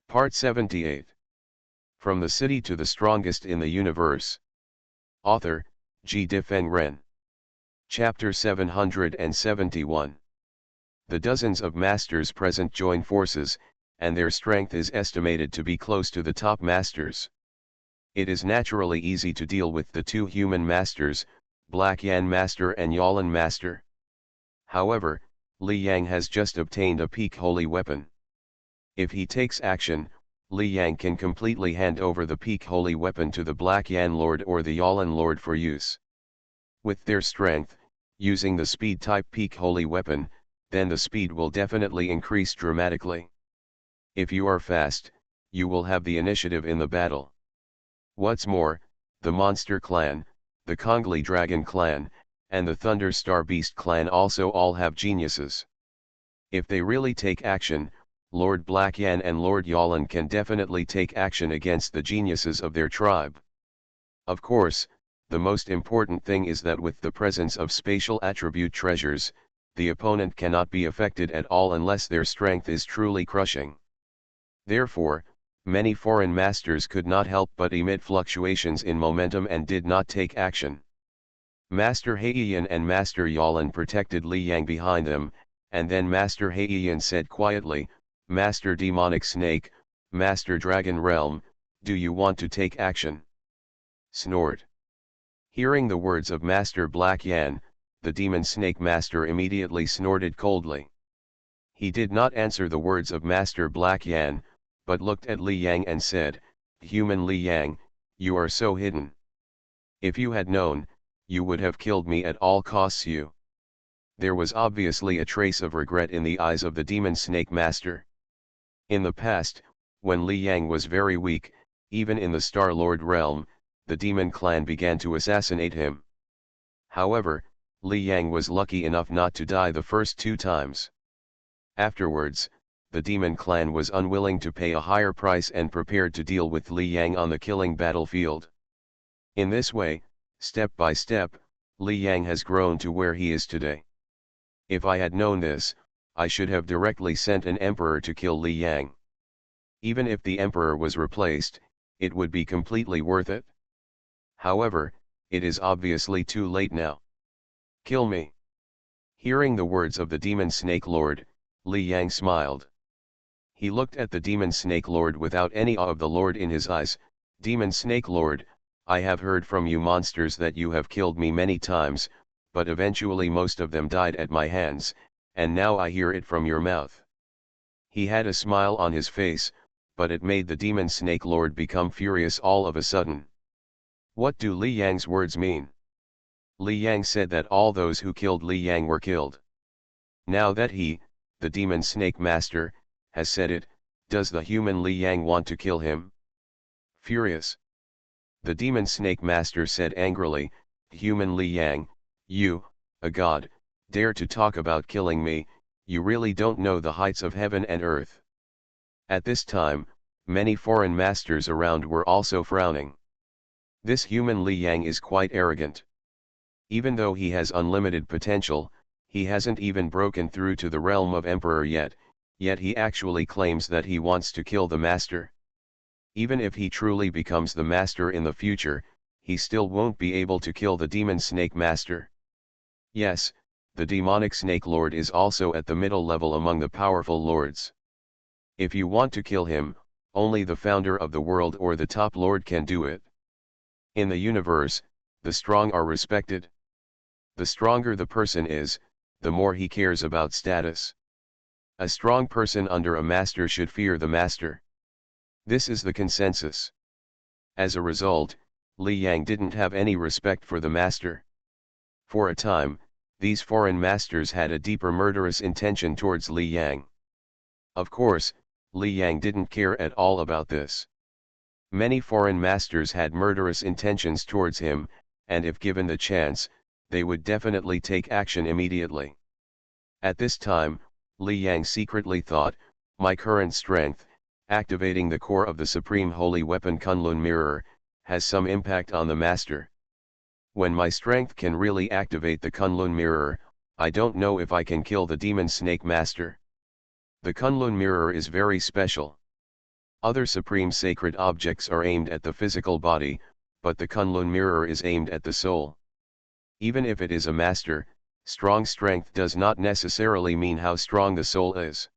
Part 78. From the City to the Strongest in the Universe. Author, G. Difeng Ren. Chapter 771. The dozens of masters present join forces, and their strength is estimated to be close to the top masters. It is naturally easy to deal with the two human masters, Black Yan Master and Yalan Master. However, Li Yang has just obtained a peak holy weapon. If he takes action, Li Yang can completely hand over the peak holy weapon to the Black Yan Lord or the Yalan Lord for use. With their strength, using the speed type peak holy weapon, then the speed will definitely increase dramatically. If you are fast, you will have the initiative in the battle. What's more, the Monster Clan, the Kongli Dragon Clan, and the Thunder Star Beast Clan also all have geniuses. If they really take action, Lord Black Yan and Lord Yalan can definitely take action against the geniuses of their tribe. Of course, the most important thing is that with the presence of spatial attribute treasures, the opponent cannot be affected at all unless their strength is truly crushing. Therefore, many foreign masters could not help but emit fluctuations in momentum and did not take action. Master Heiyan and Master Yalan protected Li Yang behind them, and then Master Heiyan said quietly, "Master Demonic Snake, Master Dragon Realm, do you want to take action?" Snort. Hearing the words of Master Black Yan, the Demon Snake Master immediately snorted coldly. He did not answer the words of Master Black Yan, but looked at Li Yang and said, "Human Li Yang, you are so hidden. If you had known, you would have killed me at all costs." There was obviously a trace of regret in the eyes of the Demon Snake Master. In the past, when Li Yang was very weak, even in the Star-Lord realm, the Demon Clan began to assassinate him. However, Li Yang was lucky enough not to die the first 2 times. Afterwards, the Demon Clan was unwilling to pay a higher price and prepared to deal with Li Yang on the killing battlefield. In this way, step by step, Li Yang has grown to where he is today. If I had known this, I should have directly sent an emperor to kill Li Yang. Even if the emperor was replaced, it would be completely worth it. However, it is obviously too late now. Kill me. Hearing the words of the Demon Snake Lord, Li Yang smiled. He looked at the Demon Snake Lord without any awe of the Lord in his eyes. "Demon Snake Lord, I have heard from you monsters that you have killed me many times, but eventually most of them died at my hands, and now I hear it from your mouth." He had a smile on his face, but it made the Demon Snake Lord become furious all of a sudden. What do Li Yang's words mean? Li Yang said that all those who killed Li Yang were killed. Now that he, the Demon Snake Master, has said it, does the human Li Yang want to kill him? Furious, the Demon Snake Master said angrily, "Human Li Yang, you, a god, dare to talk about killing me, you really don't know the heights of heaven and earth." At this time, many foreign masters around were also frowning. This human Li Yang is quite arrogant. Even though he has unlimited potential, he hasn't even broken through to the realm of Emperor yet he actually claims that he wants to kill the Master. Even if he truly becomes the Master in the future, he still won't be able to kill the Demon Snake Master. Yes, the Demonic Snake Lord is also at the middle level among the powerful lords. If you want to kill him, only the founder of the world or the top lord can do it. In the universe, the strong are respected. The stronger the person is, the more he cares about status. A strong person under a master should fear the master. This is the consensus. As a result, Li Yang didn't have any respect for the master. For a time, these foreign masters had a deeper murderous intention towards Li Yang. Of course, Li Yang didn't care at all about this. Many foreign masters had murderous intentions towards him, and if given the chance, they would definitely take action immediately. At this time, Li Yang secretly thought, "My current strength, activating the core of the supreme holy weapon Kunlun Mirror, has some impact on the master. When my strength can really activate the Kunlun Mirror, I don't know if I can kill the Demon Snake Master. The Kunlun Mirror is very special. Other supreme sacred objects are aimed at the physical body, but the Kunlun mirror is aimed at the soul. Even if it is a master, strong strength does not necessarily mean how strong the soul is.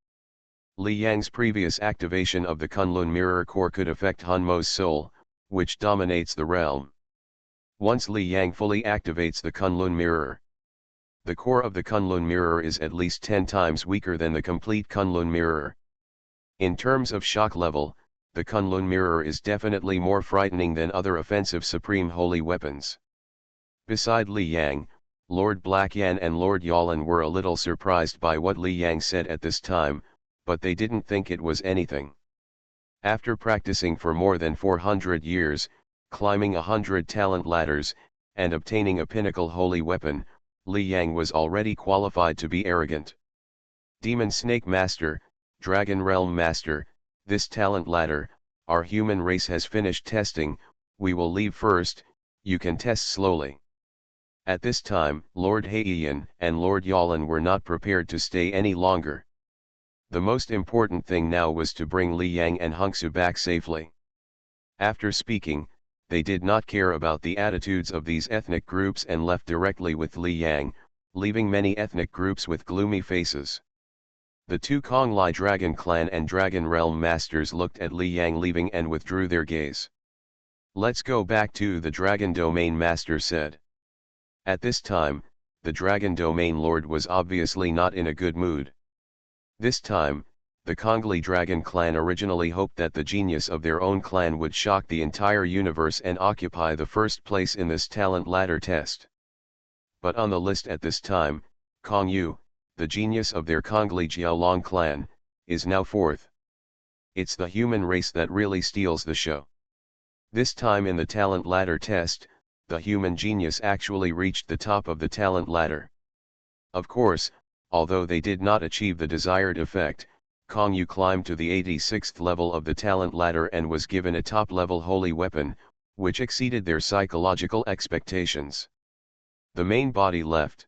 Li Yang's previous activation of the Kunlun mirror core could affect Han Mo's soul, which dominates the realm. Once Li Yang fully activates the Kunlun mirror, the core of the Kunlun mirror is at least 10 times weaker than the complete Kunlun mirror. In terms of shock level, the Kunlun mirror is definitely more frightening than other offensive supreme holy weapons. Beside Li Yang, Lord Blackyan and Lord Yalan were a little surprised by what Li Yang said at this time, but they didn't think it was anything. After practicing for more than 400 years, climbing 100 talent ladders, and obtaining a pinnacle holy weapon, Li Yang was already qualified to be arrogant. Demon Snake Master, Dragon Realm Master, this talent ladder, our human race has finished testing, we will leave first, you can test slowly. At this time, Lord Heiyan and Lord Yalan were not prepared to stay any longer. The most important thing now was to bring Li Yang and Hungsu back safely. After speaking, they did not care about the attitudes of these ethnic groups and left directly with Li Yang, leaving many ethnic groups with gloomy faces. The two Konglai Dragon Clan and Dragon Realm Masters looked at Li Yang leaving and withdrew their gaze. Let's go back to the Dragon Domain Master said. At this time, the Dragon Domain Lord was obviously not in a good mood. This time, the Kongli Dragon Clan originally hoped that the genius of their own clan would shock the entire universe and occupy the first place in this talent ladder test. But on the list at this time, Kong Yu, the genius of their Kongli Jiaolong clan, is now fourth. It's the human race that really steals the show. This time in the talent ladder test, the human genius actually reached the top of the talent ladder. Of course, although they did not achieve the desired effect, Kong Yu climbed to the 86th level of the talent ladder and was given a top-level holy weapon, which exceeded their psychological expectations. The main body left.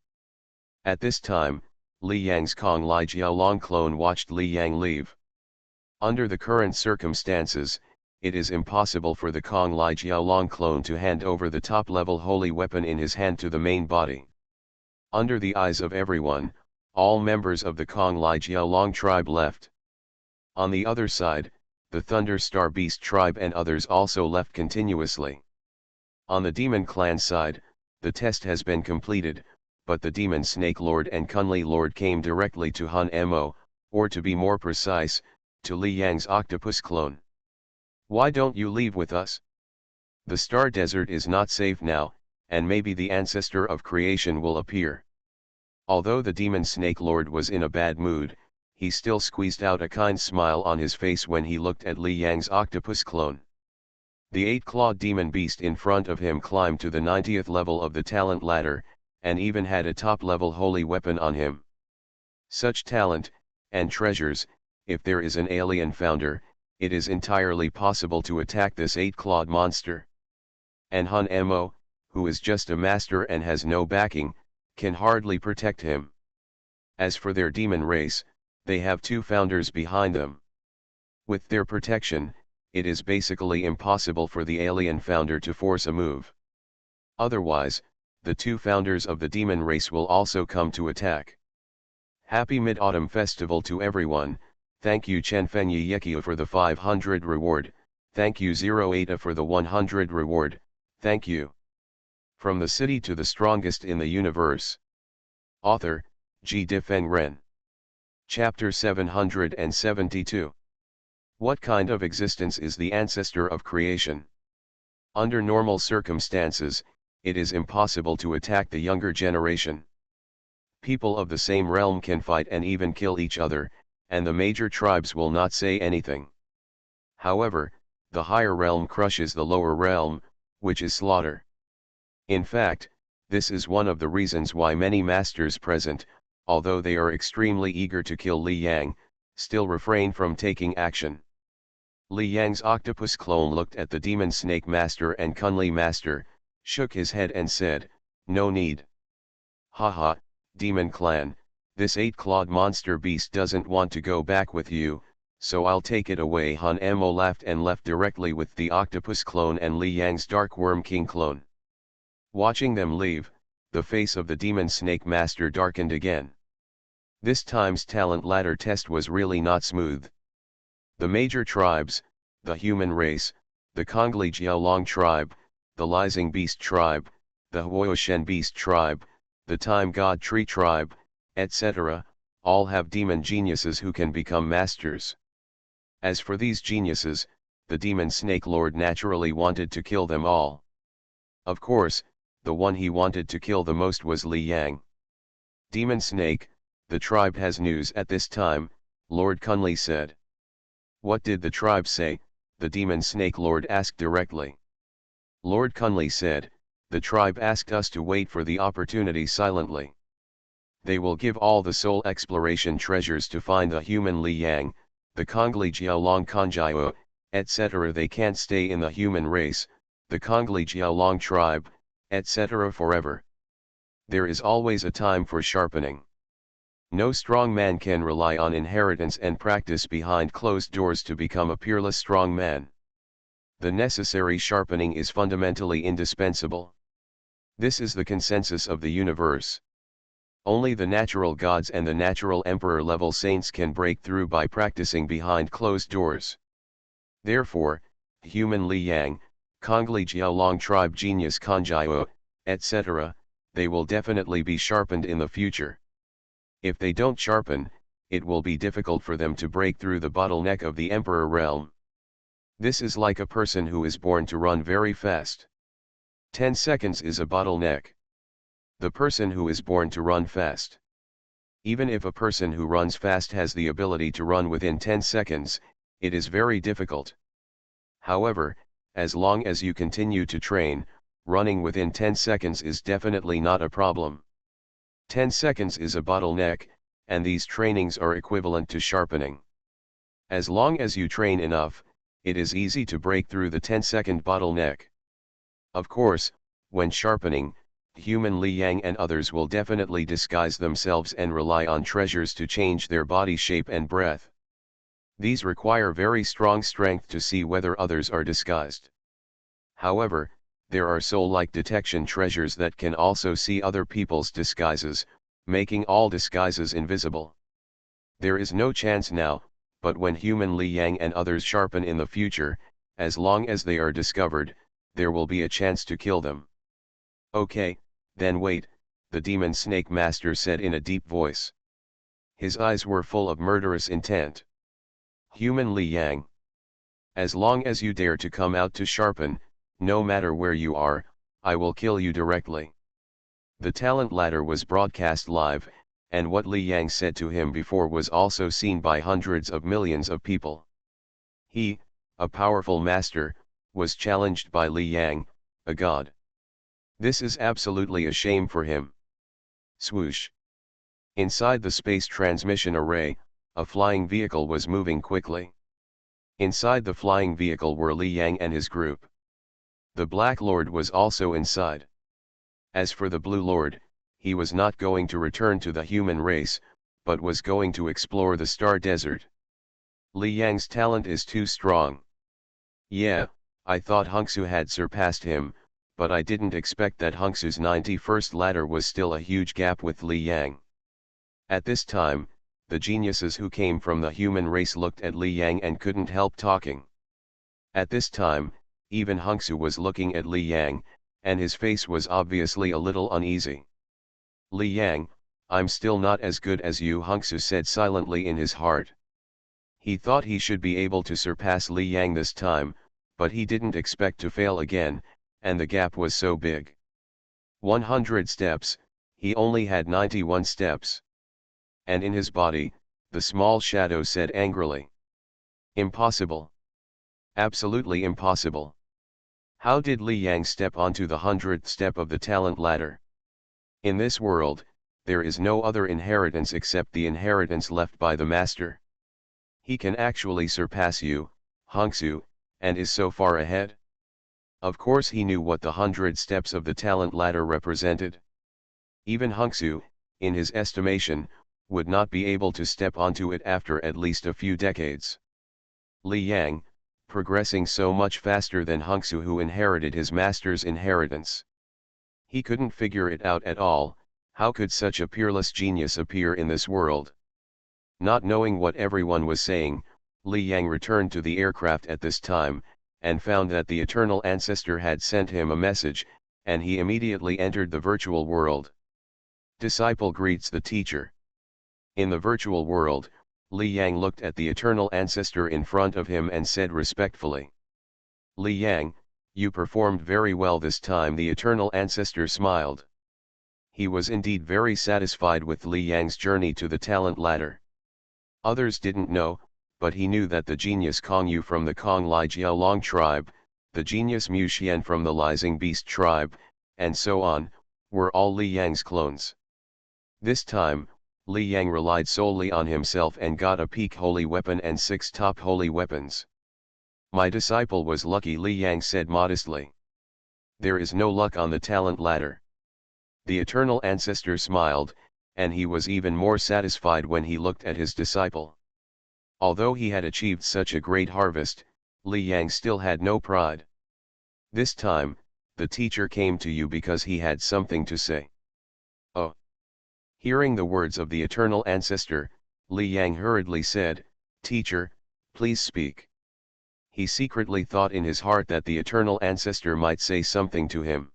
At this time, Li Yang's Konglai Jiaolong clone watched Li Yang leave. Under the current circumstances, it is impossible for the Konglai Jiaolong clone to hand over the top-level holy weapon in his hand to the main body. Under the eyes of everyone, all members of the Konglai Jiaolong tribe left. On the other side, the Thunder Star Beast tribe and others also left continuously. On the Demon Clan side, the test has been completed, but the Demon Snake Lord and Kunli Lord came directly to Han Mo, or to be more precise, to Li Yang's octopus clone. Why don't you leave with us? The Star Desert is not safe now, and maybe the ancestor of creation will appear. Although the Demon Snake Lord was in a bad mood, he still squeezed out a kind smile on his face when he looked at Li Yang's octopus clone. The 8-clawed demon beast in front of him climbed to the 90th level of the talent ladder, and even had a top-level holy weapon on him. Such talent, and treasures, if there is an alien founder, it is entirely possible to attack this 8-clawed monster. And Han Mo, who is just a master and has no backing, can hardly protect him. As for their demon race, they have two founders behind them. With their protection, it is basically impossible for the alien founder to force a move. Otherwise, the two founders of the demon race will also come to attack. Happy Mid-Autumn Festival to everyone. Thank you Chenfenyi Yekia for the 500 reward, thank you 08A for the 100 reward, thank you. From the city to the strongest in the universe. Author, Ji Difeng Ren. Chapter 772. What kind of existence is the ancestor of creation? Under normal circumstances, it is impossible to attack the younger generation. People of the same realm can fight and even kill each other, and the major tribes will not say anything. However, the higher realm crushes the lower realm, which is slaughter. In fact, this is one of the reasons why many masters present, although they are extremely eager to kill Li Yang, still refrain from taking action. Li Yang's octopus clone looked at the Demon Snake Master and Kunli Master, shook his head and said, "No need. Haha, Demon Clan, this 8-clawed monster beast doesn't want to go back with you, so I'll take it away. Han Mo laughed and left directly with the octopus clone and Li Yang's Dark Worm King clone. Watching them leave, the face of the demon snake master darkened again. This time's talent ladder test was really not smooth. The major tribes, the human race, the Kongli Jiaolong tribe, the Lizing Beast tribe, the Huoyoshen Beast tribe, the Time God Tree tribe, etc., all have demon geniuses who can become masters. As for these geniuses, the demon snake lord naturally wanted to kill them all. Of course, the one he wanted to kill the most was Li Yang. Demon snake, the tribe has news at this time, Lord Kunli said. What did the tribe say? The demon snake lord asked directly. Lord Kunli said, the tribe asked us to wait for the opportunity silently. They will give all the soul exploration treasures to find the human Li Yang, the Kongli Jiaolong Konjiao, etc. They can't stay in the human race, the Kongli Jiaolong tribe, etc. forever. There is always a time for sharpening. No strong man can rely on inheritance and practice behind closed doors to become a peerless strong man. The necessary sharpening is fundamentally indispensable. This is the consensus of the universe. Only the natural gods and the natural emperor-level saints can break through by practicing behind closed doors. Therefore, human Li Yang, Kongli Jiaolong tribe genius Konjiao, etc., they will definitely be sharpened in the future. If they don't sharpen, it will be difficult for them to break through the bottleneck of the emperor realm. This is like a person who is born to run very fast. 10 seconds is a bottleneck. The person who is born to run fast. Even if a person who runs fast has the ability to run within 10 seconds, it is very difficult. However, as long as you continue to train, running within 10 seconds is definitely not a problem. 10 seconds is a bottleneck, and these trainings are equivalent to sharpening. As long as you train enough, it is easy to break through the 10-second bottleneck. Of course, when sharpening, human Li Yang and others will definitely disguise themselves and rely on treasures to change their body shape and breath. These require very strong strength to see whether others are disguised. However, there are soul-like detection treasures that can also see other people's disguises, making all disguises invisible. There is no chance now, but when human Li Yang and others sharpen in the future, as long as they are discovered, there will be a chance to kill them. Okay, then wait, the demon snake master said in a deep voice. His eyes were full of murderous intent. Human Li Yang. As long as you dare to come out to sharpen, no matter where you are, I will kill you directly. The talent ladder was broadcast live, and what Li Yang said to him before was also seen by hundreds of millions of people. He, a powerful master, was challenged by Li Yang, a god. This is absolutely a shame for him. Swoosh. Inside the space transmission array, a flying vehicle was moving quickly. Inside the flying vehicle were Li Yang and his group. The Black Lord was also inside. As for the Blue Lord, he was not going to return to the human race, but was going to explore the Star Desert. Li Yang's talent is too strong. Yeah, I thought Hongsu had surpassed him, but I didn't expect that Hongsu's 91st ladder was still a huge gap with Li Yang. At this time, the geniuses who came from the human race looked at Li Yang and couldn't help talking. At this time, even Hongsu was looking at Li Yang, and his face was obviously a little uneasy. Li Yang, I'm still not as good as you, Hongsu said silently in his heart. He thought he should be able to surpass Li Yang this time, but he didn't expect to fail again, and the gap was so big. 100 steps, he only had 91 steps. And in his body, the small shadow said angrily. Impossible. Absolutely impossible. How did Li Yang step onto the 100th step of the talent ladder? In this world, there is no other inheritance except the inheritance left by the master. He can actually surpass you, Hongsu, and is so far ahead. Of course he knew what the 100 steps of the talent ladder represented. Even Hongsu, in his estimation, would not be able to step onto it after at least a few decades. Li Yang, progressing so much faster than Hengsu, who inherited his master's inheritance. He couldn't figure it out at all. How could such a peerless genius appear in this world? Not knowing what everyone was saying, Li Yang returned to the aircraft at this time, and found that the eternal ancestor had sent him a message, and he immediately entered the virtual world. Disciple greets the teacher. In the virtual world, Li Yang looked at the eternal ancestor in front of him and said respectfully, "Li Yang, you performed very well this time." The eternal ancestor smiled. He was indeed very satisfied with Li Yang's journey to the talent ladder. Others didn't know, but he knew that the genius Kong Yu from the Kong Lai Jiaolong tribe, the genius Mu Xian from the Lising Beast tribe, and so on, were all Li Yang's clones. This time, Li Yang relied solely on himself and got a peak holy weapon and 6 top holy weapons. "My disciple was lucky," Li Yang said modestly. "There is no luck on the talent ladder." The eternal ancestor smiled, and he was even more satisfied when he looked at his disciple. Although he had achieved such a great harvest, Li Yang still had no pride. This time, the teacher came to you because he had something to say. "Oh." Hearing the words of the eternal ancestor, Li Yang hurriedly said, "Teacher, please speak." He secretly thought in his heart that the eternal ancestor might say something to him.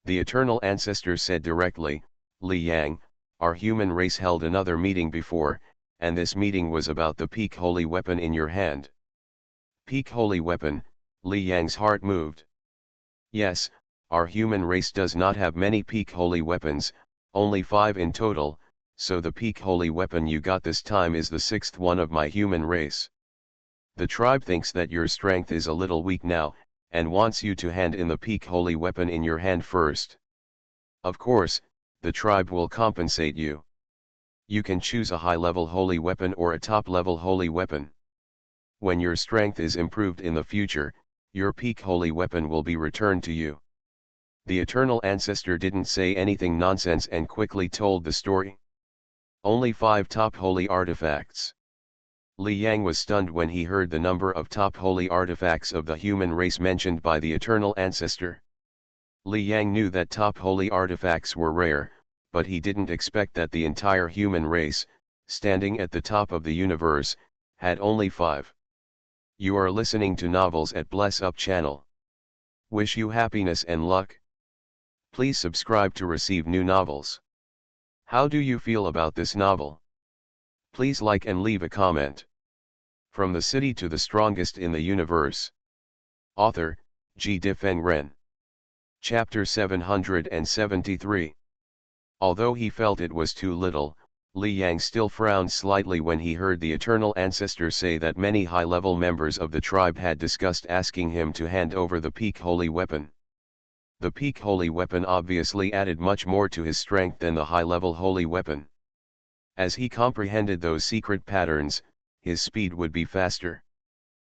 The eternal ancestor said directly, "Li Yang, our human race held another meeting before, and this meeting was about the peak holy weapon in your hand." Peak holy weapon. Li Yang's heart moved. "Yes, our human race does not have many peak holy weapons, only 5 in total, so the peak holy weapon you got this time is the 6th one of my human race. The tribe thinks that your strength is a little weak now, and wants you to hand in the peak holy weapon in your hand first. Of course, the tribe will compensate you. You can choose a high-level holy weapon or a top-level holy weapon. When your strength is improved in the future, your peak holy weapon will be returned to you." The eternal ancestor didn't say anything nonsense and quickly told the story. Only 5 top holy artifacts. Li Yang was stunned when he heard the number of top holy artifacts of the human race mentioned by the eternal ancestor. Li Yang knew that top holy artifacts were rare, but he didn't expect that the entire human race, standing at the top of the universe, had only 5. You are listening to Novels at Bless Up channel. Wish you happiness and luck. Please subscribe to receive new novels. How do you feel about this novel? Please like and leave a comment. From the City to the Strongest in the Universe. Author, G. Difeng Ren. Chapter 773. Although he felt it was too little, Li Yang still frowned slightly when he heard the eternal ancestor say that many high-level members of the tribe had discussed asking him to hand over the peak holy weapon. The peak holy weapon obviously added much more to his strength than the high-level holy weapon. As he comprehended those secret patterns, his speed would be faster.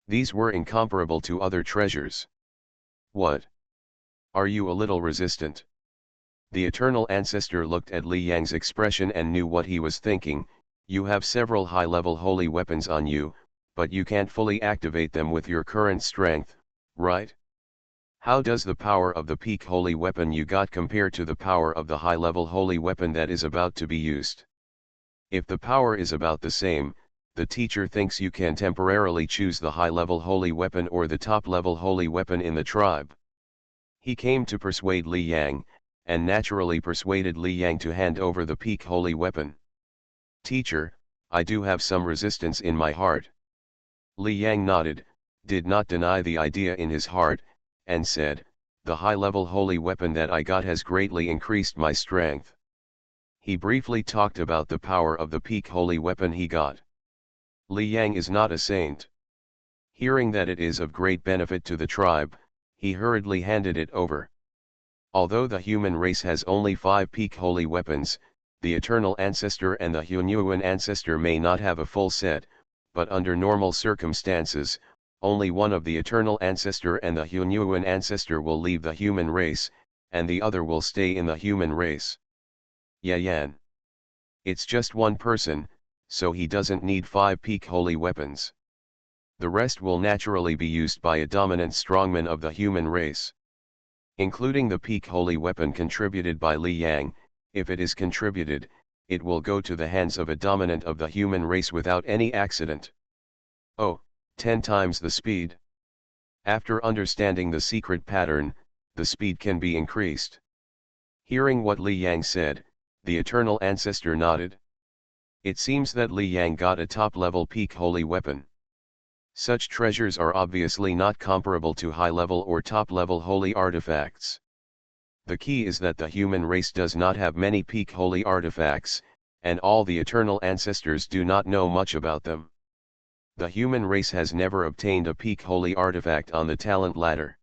These were incomparable to other treasures. "What? Are you a little resistant?" The eternal ancestor looked at Li Yang's expression and knew what he was thinking. "You have several high-level holy weapons on you, but you can't fully activate them with your current strength, right? How does the power of the peak holy weapon you got compare to the power of the high-level holy weapon that is about to be used? If the power is about the same, the teacher thinks you can temporarily choose the high-level holy weapon or the top-level holy weapon in the tribe." He came to persuade Li Yang, and naturally persuaded Li Yang to hand over the peak holy weapon. "Teacher, I do have some resistance in my heart." Li Yang nodded, did not deny the idea in his heart, and said, "The high-level holy weapon that I got has greatly increased my strength." He briefly talked about the power of the peak holy weapon he got. Li Yang is not a saint. Hearing that it is of great benefit to the tribe, he hurriedly handed it over. Although the human race has only 5 peak holy weapons, the eternal ancestor and the Hunyuan ancestor may not have a full set, but under normal circumstances, only one of the eternal ancestor and the Hunyuan ancestor will leave the human race, and the other will stay in the human race. Yayan. It's just one person, so he doesn't need 5 peak holy weapons. The rest will naturally be used by a dominant strongman of the human race. Including the peak holy weapon contributed by Li Yang, if it is contributed, it will go to the hands of a dominant of the human race without any accident. Oh, 10 times the speed. After understanding the secret pattern, the speed can be increased. Hearing what Li Yang said, the eternal ancestor nodded. It seems that Li Yang got a top-level peak holy weapon. Such treasures are obviously not comparable to high-level or top-level holy artifacts. The key is that the human race does not have many peak holy artifacts, and all the eternal ancestors do not know much about them. The human race has never obtained a peak holy artifact on the talent ladder.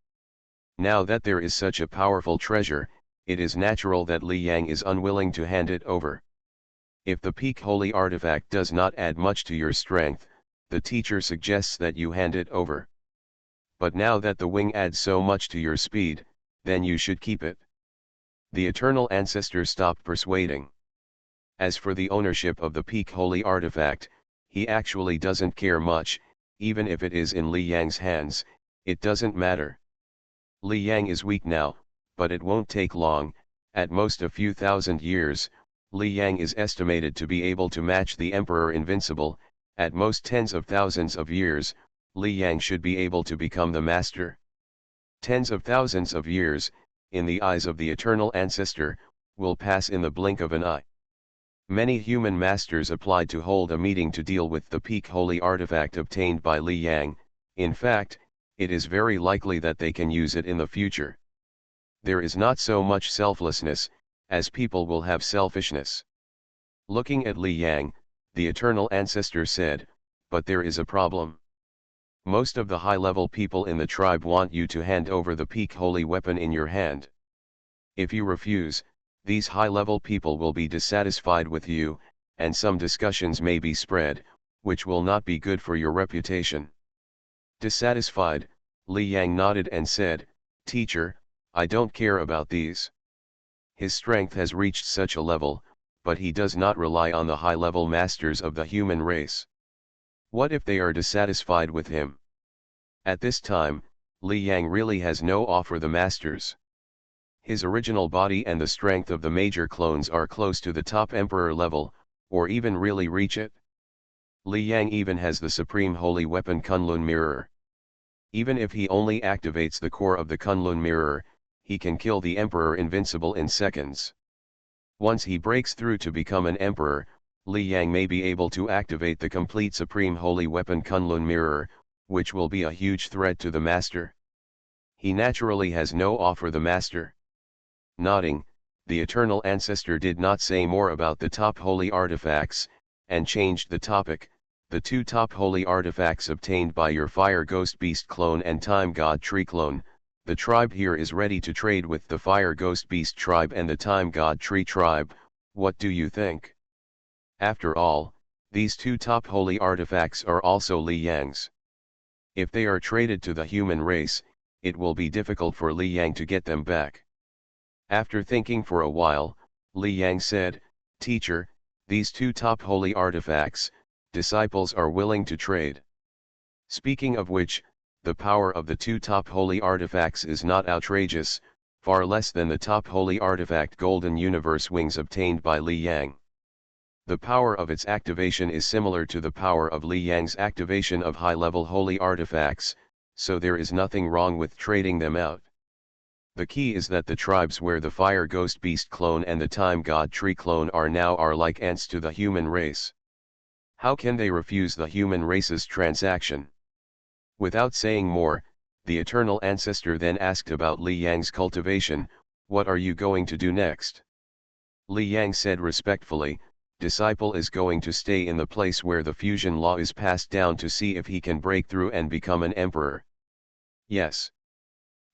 Now that there is such a powerful treasure, it is natural that Li Yang is unwilling to hand it over. If the peak holy artifact does not add much to your strength, the teacher suggests that you hand it over. But now that the wing adds so much to your speed, then you should keep it. The eternal ancestor stopped persuading. As for the ownership of the peak holy artifact, he actually doesn't care much, even if it is in Li Yang's hands, it doesn't matter. Li Yang is weak now, but it won't take long, at most a few thousand years. Li Yang is estimated to be able to match the Emperor Invincible. At most tens of thousands of years, Li Yang should be able to become the master. Tens of thousands of years, in the eyes of the eternal ancestor, will pass in the blink of an eye. Many human masters applied to hold a meeting to deal with the peak holy artifact obtained by Li Yang. In fact, it is very likely that they can use it in the future. There is not so much selflessness, as people will have selfishness. Looking at Li Yang, the eternal ancestor said, but there is a problem. Most of the high-level people in the tribe want you to hand over the peak holy weapon in your hand. If you refuse, these high-level people will be dissatisfied with you, and some discussions may be spread, which will not be good for your reputation. Dissatisfied, Li Yang nodded and said, "Teacher, I don't care about these." His strength has reached such a level, but he does not rely on the high-level masters of the human race. What if they are dissatisfied with him? At this time, Li Yang really has no offer the masters. His original body and the strength of the major clones are close to the top emperor level, or even really reach it. Li Yang even has the supreme holy weapon Kunlun Mirror. Even if he only activates the core of the Kunlun Mirror, he can kill the Emperor Invincible in seconds. Once he breaks through to become an emperor, Li Yang may be able to activate the complete supreme holy weapon Kunlun Mirror, which will be a huge threat to the master. He naturally has no offer the master. Nodding, the eternal ancestor did not say more about the top holy artifacts, and changed the topic. The two top holy artifacts obtained by your Fire Ghost Beast clone and Time God Tree clone. The tribe here is ready to trade with the Fire Ghost Beast tribe and the Time God Tree tribe. What do you think? After all, these two top holy artifacts are also Li Yang's. If they are traded to the human race, it will be difficult for Li Yang to get them back. After thinking for a while, Li Yang said, "Teacher, these two top holy artifacts, disciples are willing to trade." Speaking of which, the power of the two top holy artifacts is not outrageous, far less than the top holy artifact Golden Universe Wings obtained by Li Yang. The power of its activation is similar to the power of Li Yang's activation of high-level holy artifacts, so there is nothing wrong with trading them out. The key is that the tribes where the Fire Ghost Beast clone and the Time God Tree clone are now are like ants to the human race. How can they refuse the human race's transaction? Without saying more, the eternal ancestor then asked about Li Yang's cultivation. "What are you going to do next?" Li Yang said respectfully, "Disciple is going to stay in the place where the fusion law is passed down to see if he can break through and become an emperor." "Yes."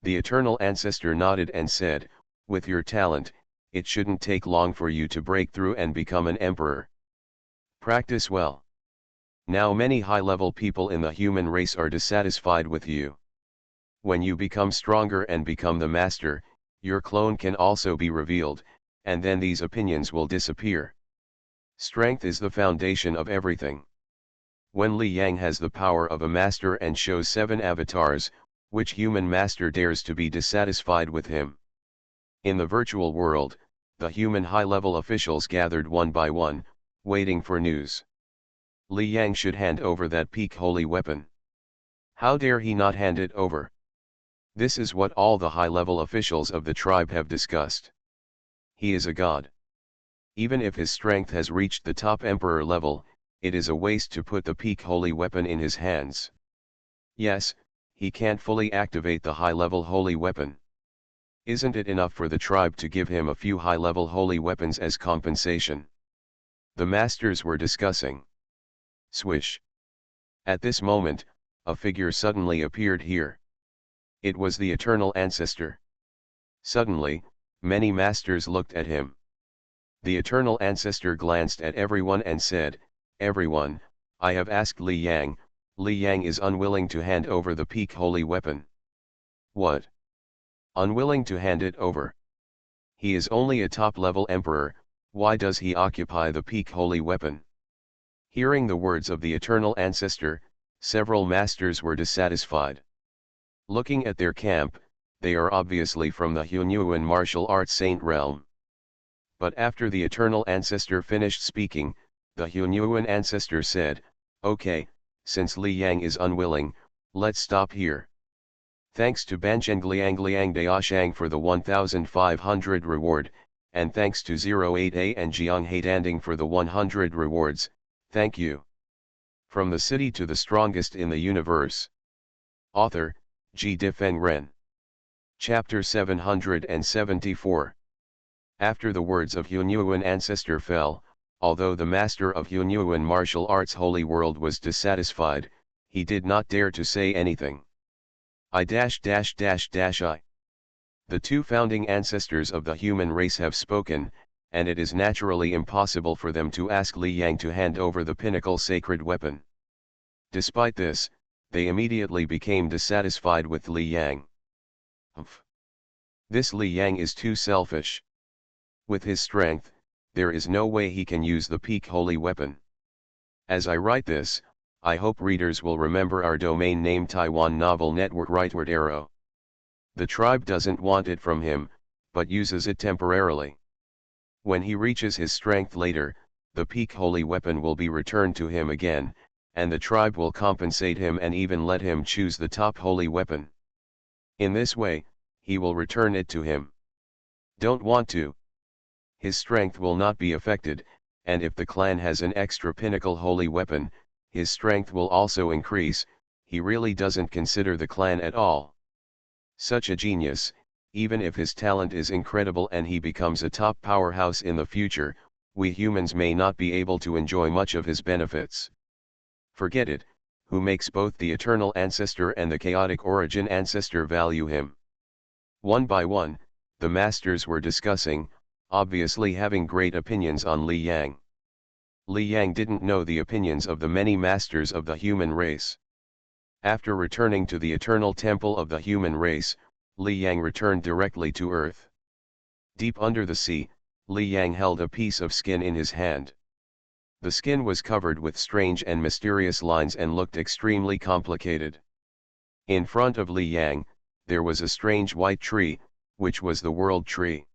The eternal ancestor nodded and said, "With your talent, it shouldn't take long for you to break through and become an emperor. Practice well." Now many high-level people in the human race are dissatisfied with you. When you become stronger and become the master, your clone can also be revealed, and then these opinions will disappear. Strength is the foundation of everything. When Li Yang has the power of a master and shows 7 avatars, which human master dares to be dissatisfied with him? In the virtual world, the human high-level officials gathered one by one, waiting for news. Li Yang should hand over that peak holy weapon. How dare he not hand it over? This is what all the high-level officials of the tribe have discussed. He is a god. Even if his strength has reached the top emperor level, it is a waste to put the peak holy weapon in his hands. Yes, he can't fully activate the high-level holy weapon. Isn't it enough for the tribe to give him a few high-level holy weapons as compensation? The masters were discussing. Swish. At this moment, a figure suddenly appeared here. It was the eternal ancestor. Suddenly, many masters looked at him. The eternal ancestor glanced at everyone and said, "Everyone, I have asked Li Yang. Li Yang is unwilling to hand over the peak holy weapon." What? Unwilling to hand it over? He is only a top-level emperor, why does he occupy the peak holy weapon? Hearing the words of the eternal ancestor, several masters were dissatisfied. Looking at their camp, they are obviously from the Hunyuan martial arts saint realm. But after the eternal ancestor finished speaking, the Hunyuan ancestor said, "Okay, since Li Yang is unwilling, let's stop here. Thanks to Banzhengliang Daoshang for the 1,500 reward, and thanks to 08A and Jiang Haidanding for the 100 rewards, thank you." From the city to the strongest in the universe. Author, Ji Difeng Ren. Chapter 774. After the words of Hunyuan ancestor fell, although the master of Hunyuan martial arts holy world was dissatisfied, he did not dare to say anything. I. The two founding ancestors of the human race have spoken, and it is naturally impossible for them to ask Li Yang to hand over the pinnacle sacred weapon. Despite this, they immediately became dissatisfied with Li Yang. This Li Yang is too selfish. With his strength, there is no way he can use the peak holy weapon. As I write this, I hope readers will remember our domain name Taiwan Novel Network Rightward Arrow. The tribe doesn't want it from him, but uses it temporarily. When he reaches his strength later, the peak holy weapon will be returned to him again, and the tribe will compensate him and even let him choose the top holy weapon. In this way, he will return it to him. Don't want to. His strength will not be affected, and if the clan has an extra pinnacle holy weapon, his strength will also increase. He really doesn't consider the clan at all. Such a genius, even if his talent is incredible and he becomes a top powerhouse in the future, we humans may not be able to enjoy much of his benefits. Forget it, who makes both the eternal ancestor and the chaotic origin ancestor value him? One by one, the masters were discussing, obviously having great opinions on Li Yang. Li Yang didn't know the opinions of the many masters of the human race. After returning to the eternal temple of the human race, Li Yang returned directly to Earth. Deep under the sea, Li Yang held a piece of skin in his hand. The skin was covered with strange and mysterious lines and looked extremely complicated. In front of Li Yang, there was a strange white tree, which was the world tree.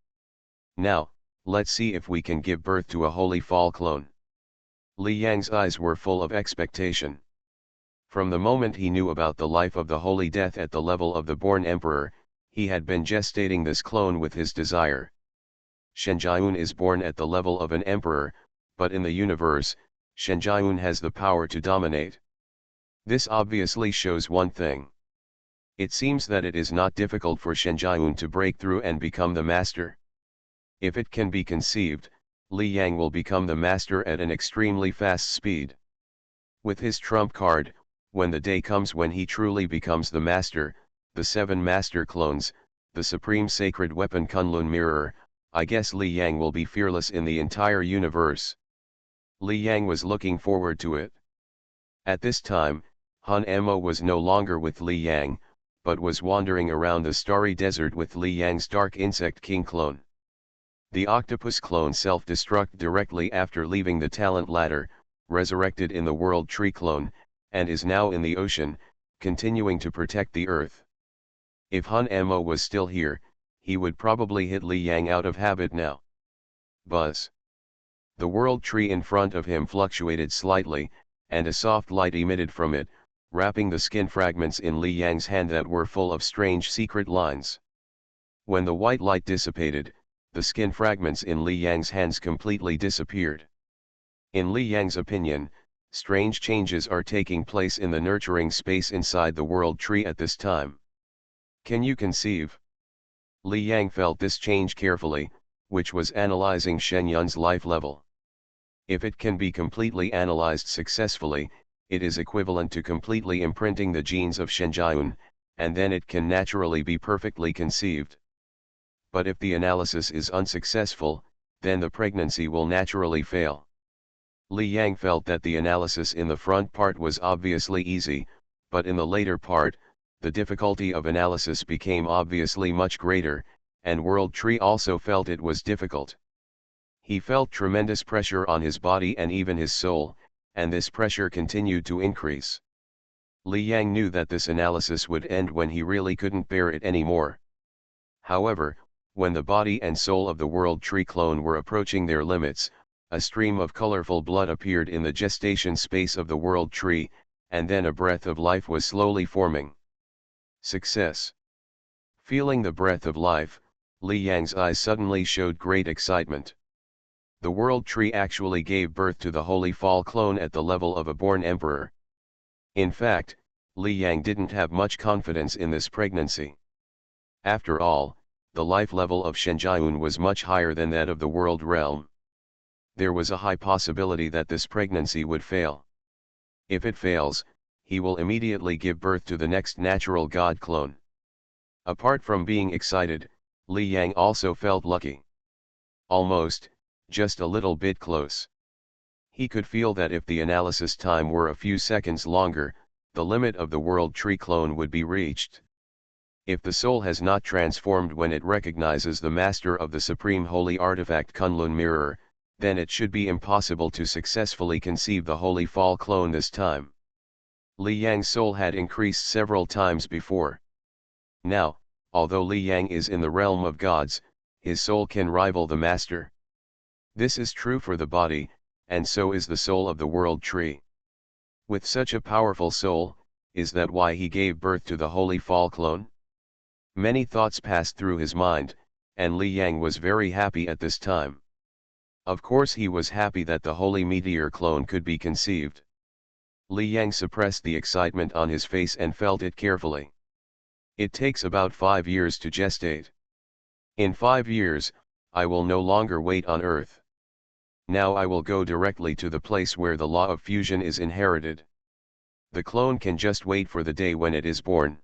Now, let's see if we can give birth to a holy fall clone. Li Yang's eyes were full of expectation. From the moment he knew about the life of the holy death at the level of the born emperor, he had been gestating this clone with his desire. Shenjiun is born at the level of an emperor, but in the universe, Shenjiun has the power to dominate. This obviously shows one thing. It seems that it is not difficult for Shenjiun to break through and become the master. If it can be conceived, Li Yang will become the master at an extremely fast speed. With his trump card, when the day comes when he truly becomes the master, the 7 master clones, the supreme sacred weapon Kunlun mirror, I guess Li Yang will be fearless in the entire universe. Li Yang was looking forward to it. At this time, Han Mo was no longer with Li Yang, but was wandering around the starry desert with Li Yang's dark insect king clone. The octopus clone self-destruct directly after leaving the talent ladder, resurrected in the World Tree clone, and is now in the ocean, continuing to protect the Earth. If Hun Mo was still here, he would probably hit Li Yang out of habit now. Buzz. The World Tree in front of him fluctuated slightly, and a soft light emitted from it, wrapping the skin fragments in Li Yang's hand that were full of strange secret lines. When the white light dissipated, the skin fragments in Li Yang's hands completely disappeared. In Li Yang's opinion, strange changes are taking place in the nurturing space inside the World Tree at this time. Can you conceive? Li Yang felt this change carefully, which was analyzing Shen Yun's life level. If it can be completely analyzed successfully, it is equivalent to completely imprinting the genes of Shen Jiayun, and then it can naturally be perfectly conceived. But if the analysis is unsuccessful, then the pregnancy will naturally fail. Li Yang felt that the analysis in the front part was obviously easy, but in the later part, the difficulty of analysis became obviously much greater, and World Tree also felt it was difficult. He felt tremendous pressure on his body and even his soul, and this pressure continued to increase. Li Yang knew that this analysis would end when he really couldn't bear it anymore. However, when the body and soul of the World Tree clone were approaching their limits, a stream of colorful blood appeared in the gestation space of the World Tree, and then a breath of life was slowly forming. Success. Feeling the breath of life, Li Yang's eyes suddenly showed great excitement. The World Tree actually gave birth to the Holy Fall clone at the level of a born emperor. In fact, Li Yang didn't have much confidence in this pregnancy. After all, the life level of Shen Jiayun was much higher than that of the world realm. There was a high possibility that this pregnancy would fail. If it fails, he will immediately give birth to the next natural god clone. Apart from being excited, Li Yang also felt lucky. Almost, just a little bit close. He could feel that if the analysis time were a few seconds longer, the limit of the World Tree clone would be reached. If the soul has not transformed when it recognizes the master of the supreme holy artifact Kunlun mirror, then it should be impossible to successfully conceive the Holy Fall clone this time. Li Yang's soul had increased several times before. Now, although Li Yang is in the realm of gods, his soul can rival the master. This is true for the body, and so is the soul of the World Tree. With such a powerful soul, is that why he gave birth to the Holy Fall clone? Many thoughts passed through his mind, and Li Yang was very happy at this time. Of course he was happy that the Holy Meteor clone could be conceived. Li Yang suppressed the excitement on his face and felt it carefully. It takes about 5 years to gestate. In 5 years, I will no longer wait on Earth. Now I will go directly to the place where the law of fusion is inherited. The clone can just wait for the day when it is born.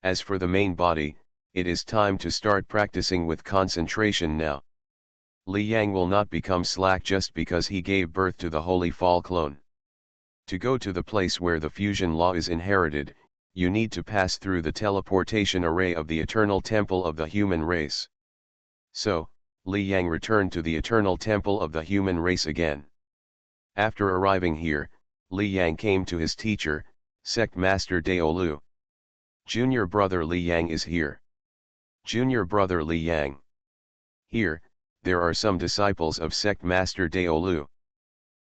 As for the main body, it is time to start practicing with concentration now. Li Yang will not become slack just because he gave birth to the Holy Fall clone. To go to the place where the fusion law is inherited, you need to pass through the teleportation array of the eternal temple of the human race. So, Li Yang returned to the eternal temple of the human race again. After arriving here, Li Yang came to his teacher, Sect Master Daolu. Junior brother Li Yang is here. Junior brother Li Yang. Here, there are some disciples of Sect Master Daolu.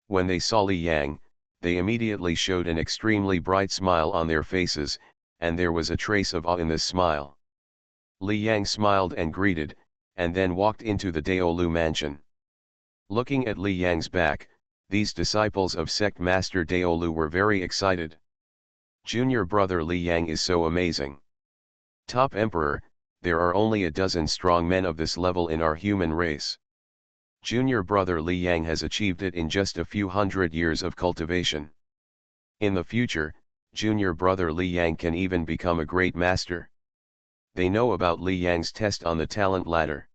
When they saw Li Yang, they immediately showed an extremely bright smile on their faces, and there was a trace of awe in this smile. Li Yang smiled and greeted, and then walked into the Daolu mansion. Looking at Li Yang's back, these disciples of Sect Master Daolu were very excited. Junior brother Li Yang is so amazing. Top Emperor, there are only a dozen strong men of this level in our human race. Junior brother Li Yang has achieved it in just a few hundred years of cultivation. In the future, junior brother Li Yang can even become a great master. They know about Li Yang's test on the talent ladder.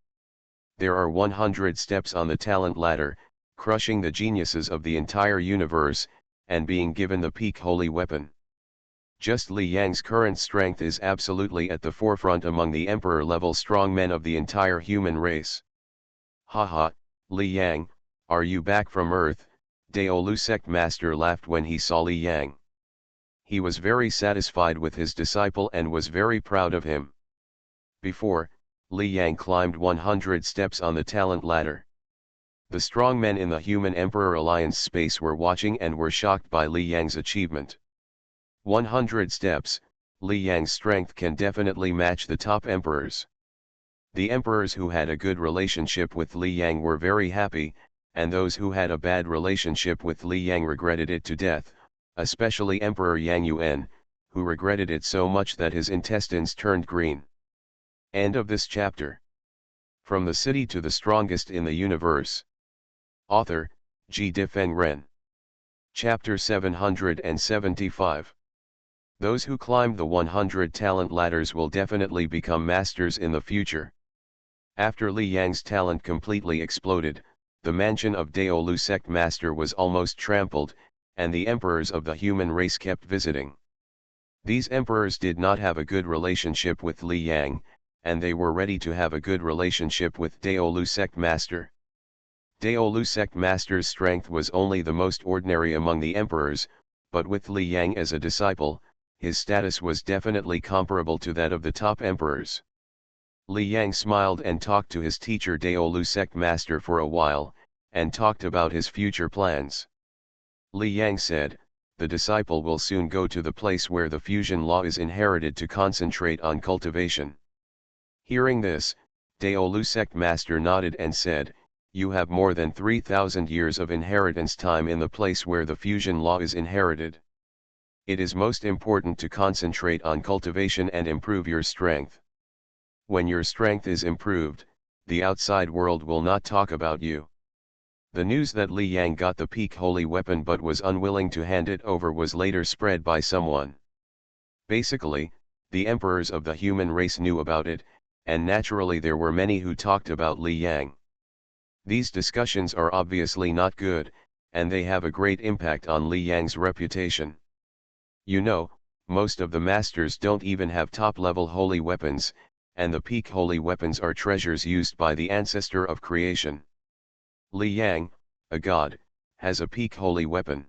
There are 100 steps on the talent ladder, crushing the geniuses of the entire universe, and being given the peak holy weapon. Just Li Yang's current strength is absolutely at the forefront among the emperor-level strong men of the entire human race. Haha, Li Yang, are you back from Earth? Daolu sect master laughed when he saw Li Yang. He was very satisfied with his disciple and was very proud of him. Before, Li Yang climbed 100 steps on the talent ladder. The strong men in the Human Emperor Alliance space were watching and were shocked by Li Yang's achievement. 100 steps, Li Yang's strength can definitely match the top emperors. The emperors who had a good relationship with Li Yang were very happy, and those who had a bad relationship with Li Yang regretted it to death, especially Emperor Yang Yuan, who regretted it so much that his intestines turned green. End of this chapter. From the City to the Strongest in the Universe. Author, G. Difeng Ren. Chapter 775. Those who climb the 100 talent ladders will definitely become masters in the future. After Li Yang's talent completely exploded, the mansion of Daolu sect master was almost trampled, and the emperors of the human race kept visiting. These emperors did not have a good relationship with Li Yang, and they were ready to have a good relationship with Daolu sect master. Daolu sect master's strength was only the most ordinary among the emperors, but with Li Yang as a disciple, his status was definitely comparable to that of the top emperors. Li Yang smiled and talked to his teacher Daolu sect master for a while, and talked about his future plans. Li Yang said, "The disciple will soon go to the place where the fusion law is inherited to concentrate on cultivation." Hearing this, Daolu sect master nodded and said, "You have more than 3,000 years of inheritance time in the place where the fusion law is inherited. It is most important to concentrate on cultivation and improve your strength. When your strength is improved, the outside world will not talk about you." The news that Li Yang got the peak holy weapon but was unwilling to hand it over was later spread by someone. Basically, the emperors of the human race knew about it, and naturally there were many who talked about Li Yang. These discussions are obviously not good, and they have a great impact on Li Yang's reputation. You know, most of the masters don't even have top-level holy weapons, and the peak holy weapons are treasures used by the ancestor of creation. Li Yang, a god, has a peak holy weapon.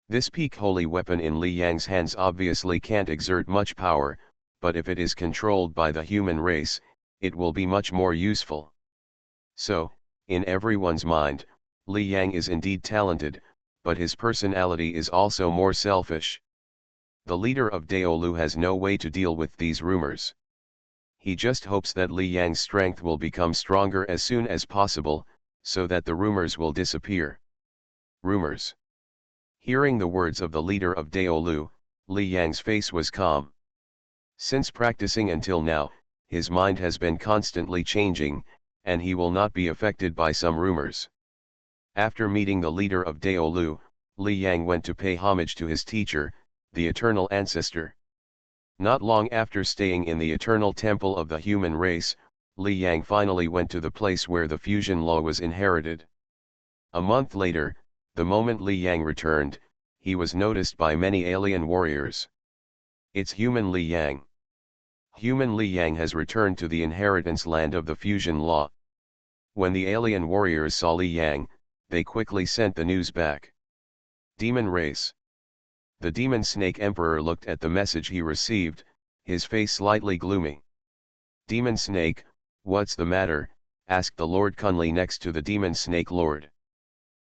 This peak holy weapon in Li Yang's hands obviously can't exert much power, but if it is controlled by the human race, it will be much more useful. So, in everyone's mind, Li Yang is indeed talented, but his personality is also more selfish. The leader of Daolu has no way to deal with these rumors. He just hopes that Li Yang's strength will become stronger as soon as possible, so that the rumors will disappear. Rumors. Hearing the words of the leader of Daolu, Li Yang's face was calm. Since practicing until now, his mind has been constantly changing, and he will not be affected by some rumors. After meeting the leader of Daolu, Li Yang went to pay homage to his teacher, the eternal ancestor. Not long after staying in the eternal temple of the human race, Li Yang finally went to the place where the fusion law was inherited. A month later, the moment Li Yang returned, he was noticed by many alien warriors. "It's human Li Yang. Human Li Yang has returned to the inheritance land of the fusion law." When the alien warriors saw Li Yang, they quickly sent the news back. Demon race. The demon snake emperor looked at the message he received, his face slightly gloomy. "Demon snake, what's the matter?" asked the Lord Kunli next to the demon snake lord.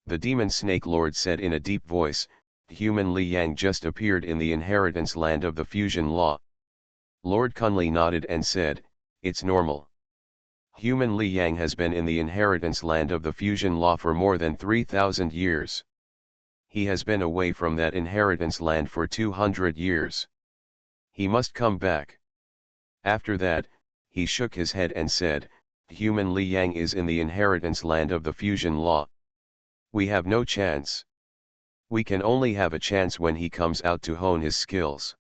The demon snake lord said in a deep voice, "Human Li Yang just appeared in the inheritance land of the fusion law." Lord Kunli nodded and said, "It's normal. Human Li Yang has been in the inheritance land of the fusion law for more than 3,000 years. He has been away from that inheritance land for 200 years. He must come back." After that, he shook his head and said, "Human Li Yang is in the inheritance land of the fusion law. We have no chance. We can only have a chance when he comes out to hone his skills.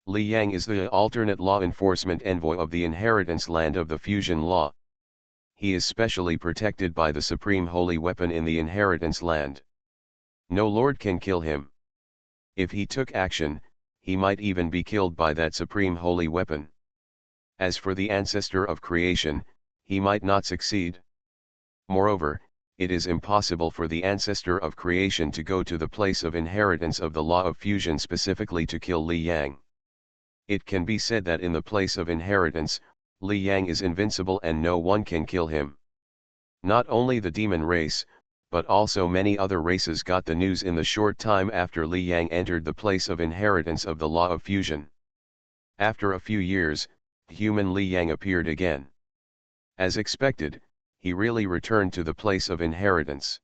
Li Yang is the alternate law enforcement envoy of the inheritance land of the fusion law. He is specially protected by the supreme holy weapon in the inheritance land. No lord can kill him. If he took action, he might even be killed by that supreme holy weapon. As for the ancestor of creation, he might not succeed. Moreover, it is impossible for the ancestor of creation to go to the place of inheritance of the law of fusion specifically to kill Li Yang. It can be said that in the place of inheritance, Li Yang is invincible and no one can kill him. Not only the demon race, but also many other races got the news in the short time after Li Yang entered the place of inheritance of the law of fusion. After a few years, human Li Yang appeared again. As expected, he really returned to the place of inheritance.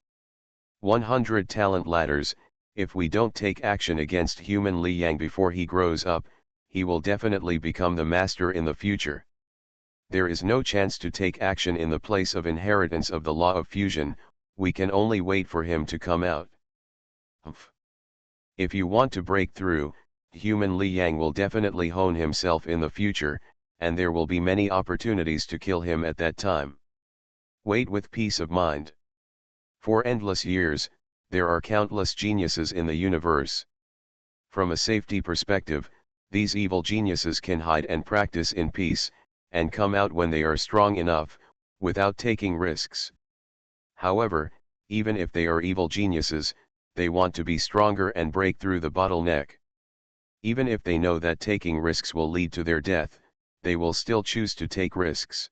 100 talent ladders. If we don't take action against human Li Yang before he grows up, he will definitely become the master in the future. There is no chance to take action in the place of inheritance of the law of fusion, we can only wait for him to come out. If you want to break through, human Li Yang will definitely hone himself in the future, and there will be many opportunities to kill him at that time. Wait with peace of mind. For endless years, there are countless geniuses in the universe. From a safety perspective, these evil geniuses can hide and practice in peace, and come out when they are strong enough, without taking risks. However, even if they are evil geniuses, they want to be stronger and break through the bottleneck. Even if they know that taking risks will lead to their death, they will still choose to take risks.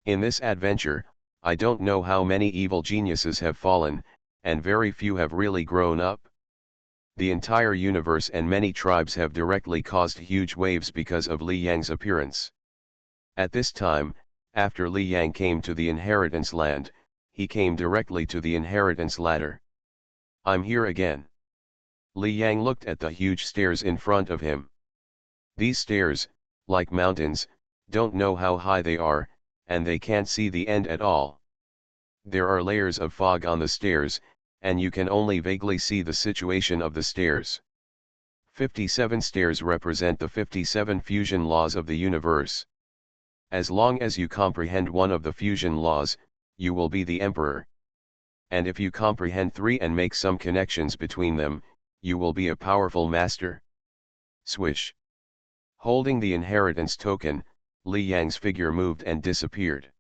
In this adventure, I don't know how many evil geniuses have fallen, and very few have really grown up. The entire universe and many tribes have directly caused huge waves because of Li Yang's appearance. At this time, after Li Yang came to the inheritance land, he came directly to the inheritance ladder. I'm here again. Li Yang looked at the huge stairs in front of him. These stairs, like mountains, don't know how high they are, and they can't see the end at all. There are layers of fog on the stairs, and you can only vaguely see the situation of the stairs. 57 stairs represent the 57 fusion laws of the universe. As long as you comprehend one of the fusion laws, you will be the emperor. And if you comprehend 3 and make some connections between them, you will be a powerful master. Swish. Holding the inheritance token, Li Yang's figure moved and disappeared.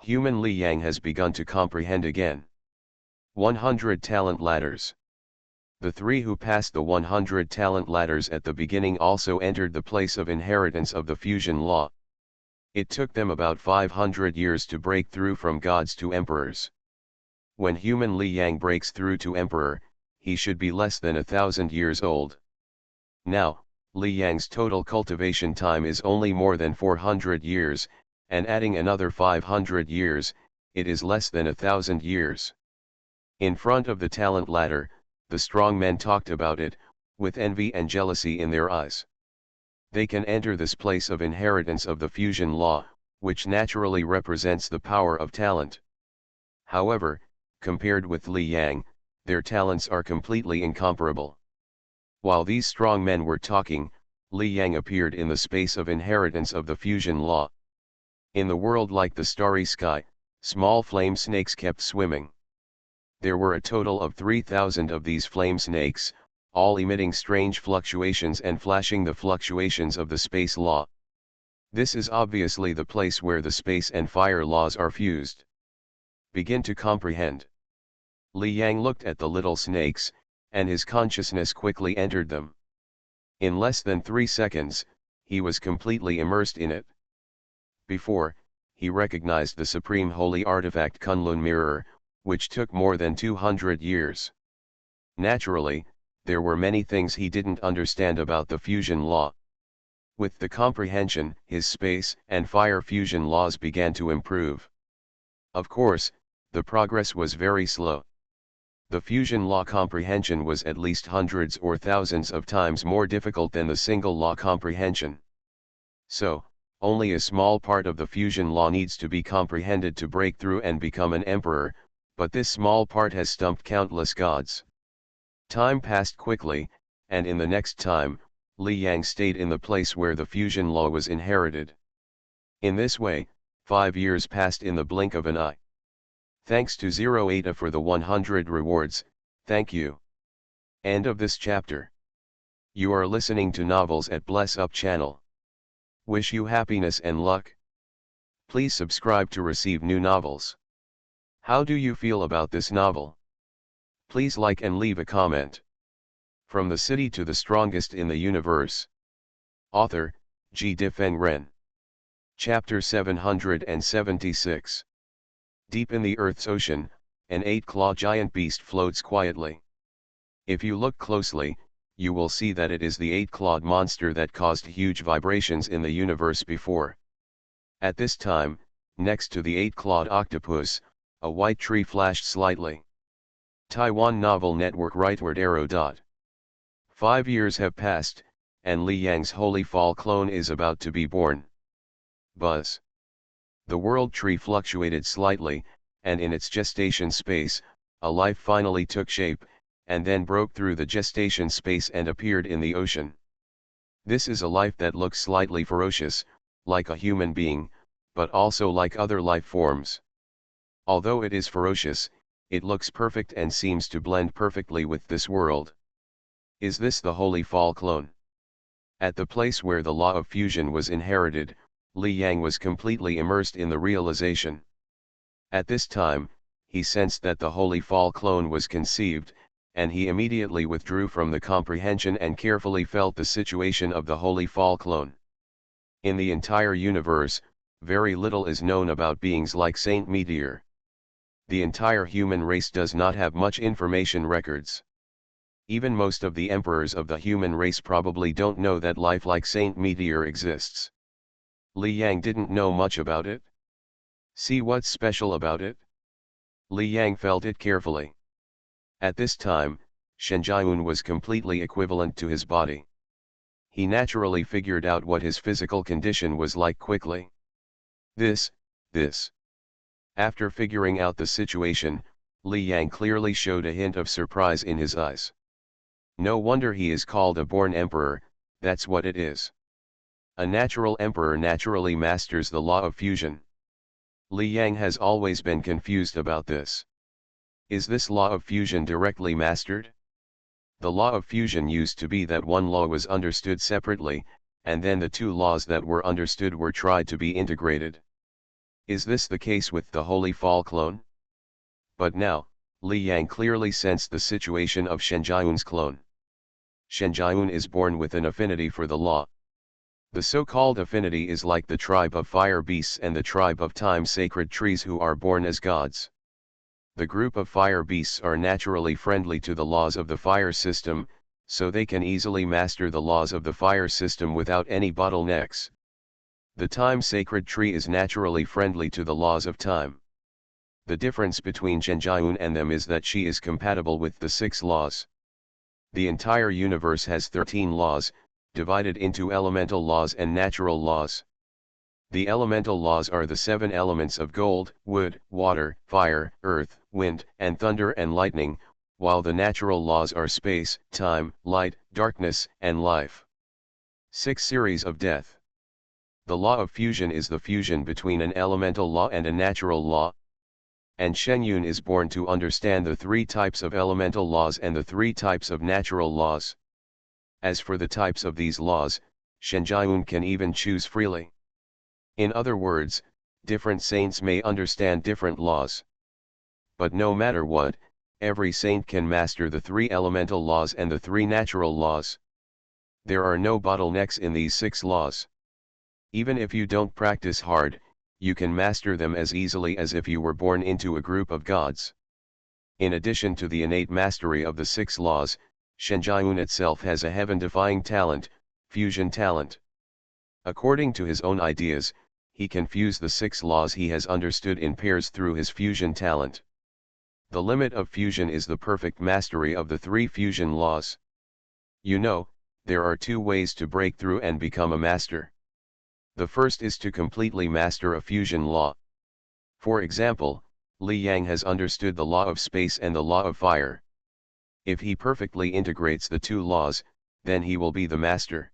Human Li Yang has begun to comprehend again. 100 talent ladders. The 3 who passed the 100 talent ladders at the beginning also entered the place of inheritance of the fusion law. It took them about 500 years to break through from gods to emperors. When human Li Yang breaks through to emperor, he should be less than 1,000 years old. Now, Li Yang's total cultivation time is only more than 400 years, and adding another 500 years, it is less than 1,000 years. In front of the talent ladder, the strong men talked about it, with envy and jealousy in their eyes. They can enter this place of inheritance of the fusion law, which naturally represents the power of talent. However, compared with Li Yang, their talents are completely incomparable. While these strong men were talking, Li Yang appeared in the space of inheritance of the fusion law. In the world like the starry sky, small flame snakes kept swimming. There were a total of 3,000 of these flame snakes, all emitting strange fluctuations and flashing the fluctuations of the space law. This is obviously the place where the space and fire laws are fused. Begin to comprehend. Li Yang looked at the little snakes, and his consciousness quickly entered them. In less than 3 seconds, he was completely immersed in it. Before, he recognized the supreme holy artifact Kunlun mirror, which took more than 200 years. Naturally, there were many things he didn't understand about the fusion law. With the comprehension, his space and fire fusion laws began to improve. Of course, the progress was very slow. The fusion law comprehension was at least hundreds or thousands of times more difficult than the single law comprehension. So, only a small part of the fusion law needs to be comprehended to break through and become an emperor, but this small part has stumped countless gods. Time passed quickly, and in the next time, Li Yang stayed in the place where the fusion law was inherited. In this way, 5 years passed in the blink of an eye. Thanks to Zero Eta for the 100 rewards, thank you. End of this chapter. You are listening to novels at Bless Up channel. Wish you happiness and luck. Please subscribe to receive new novels. How do you feel about this novel? Please like and leave a comment. From the City to the Strongest in the Universe. Author, G. Difeng Ren. Chapter 776. Deep in the Earth's ocean, an 8-claw giant beast floats quietly. If you look closely, you will see that it is the 8-clawed monster that caused huge vibrations in the universe before. At this time, next to the 8-clawed octopus, a white tree flashed slightly. Taiwan Novel Network rightward arrow. 5 years have passed, and Li Yang's holy fall clone is about to be born. Buzz. The world tree fluctuated slightly, and in its gestation space, a life finally took shape, and then broke through the gestation space and appeared in the ocean. This is a life that looks slightly ferocious, like a human being, but also like other life forms. Although it is ferocious, it looks perfect and seems to blend perfectly with this world. Is this the holy fall clone? At the place where the law of fusion was inherited, Li Yang was completely immersed in the realization. At this time, he sensed that the holy fall clone was conceived, and he immediately withdrew from the comprehension and carefully felt the situation of the holy fall clone. In the entire universe, very little is known about beings like Saint Meteor. The entire human race does not have much information records. Even most of the emperors of the human race probably don't know that life like Saint Meteor exists. Li Yang didn't know much about it. See what's special about it? Li Yang felt it carefully. At this time, Shen Jiayun was completely equivalent to his body. He naturally figured out what his physical condition was like quickly. This. After figuring out the situation, Li Yang clearly showed a hint of surprise in his eyes. No wonder he is called a born emperor, that's what it is. A natural emperor naturally masters the law of fusion. Li Yang has always been confused about this. Is this law of fusion directly mastered? The law of fusion used to be that one law was understood separately, and then the two laws that were understood were tried to be integrated. Is this the case with the holy fall clone? But now, Li Yang clearly sensed the situation of Shen Jiayun's clone. Shen Jiayun is born with an affinity for the law. The so-called affinity is like the tribe of fire beasts and the tribe of time sacred trees who are born as gods. The group of fire beasts are naturally friendly to the laws of the fire system, so they can easily master the laws of the fire system without any bottlenecks. The time sacred tree is naturally friendly to the laws of time. The difference between Shen Jiayun and them is that she is compatible with the 6 laws. The entire universe has 13 laws, divided into elemental laws and natural laws. The elemental laws are the 7 elements of gold, wood, water, fire, earth, wind, and thunder and lightning, while the natural laws are space, time, light, darkness, and life. 6 series of death. The law of fusion is the fusion between an elemental law and a natural law. And Shen Yun is born to understand the 3 types of elemental laws and the 3 types of natural laws. As for the types of these laws, Shen Jiayun can even choose freely. In other words, different saints may understand different laws. But no matter what, every saint can master the 3 elemental laws and the 3 natural laws. There are no bottlenecks in these 6 laws. Even if you don't practice hard, you can master them as easily as if you were born into a group of gods. In addition to the innate mastery of the 6 laws, Shen Jiayun itself has a heaven-defying talent, fusion talent. According to his own ideas, he can fuse the 6 laws he has understood in pairs through his fusion talent. The limit of fusion is the perfect mastery of the 3 fusion laws. You know, there are 2 ways to break through and become a master. The first is to completely master a fusion law. For example, Li Yang has understood the law of space and the law of fire. If he perfectly integrates the 2 laws, then he will be the master.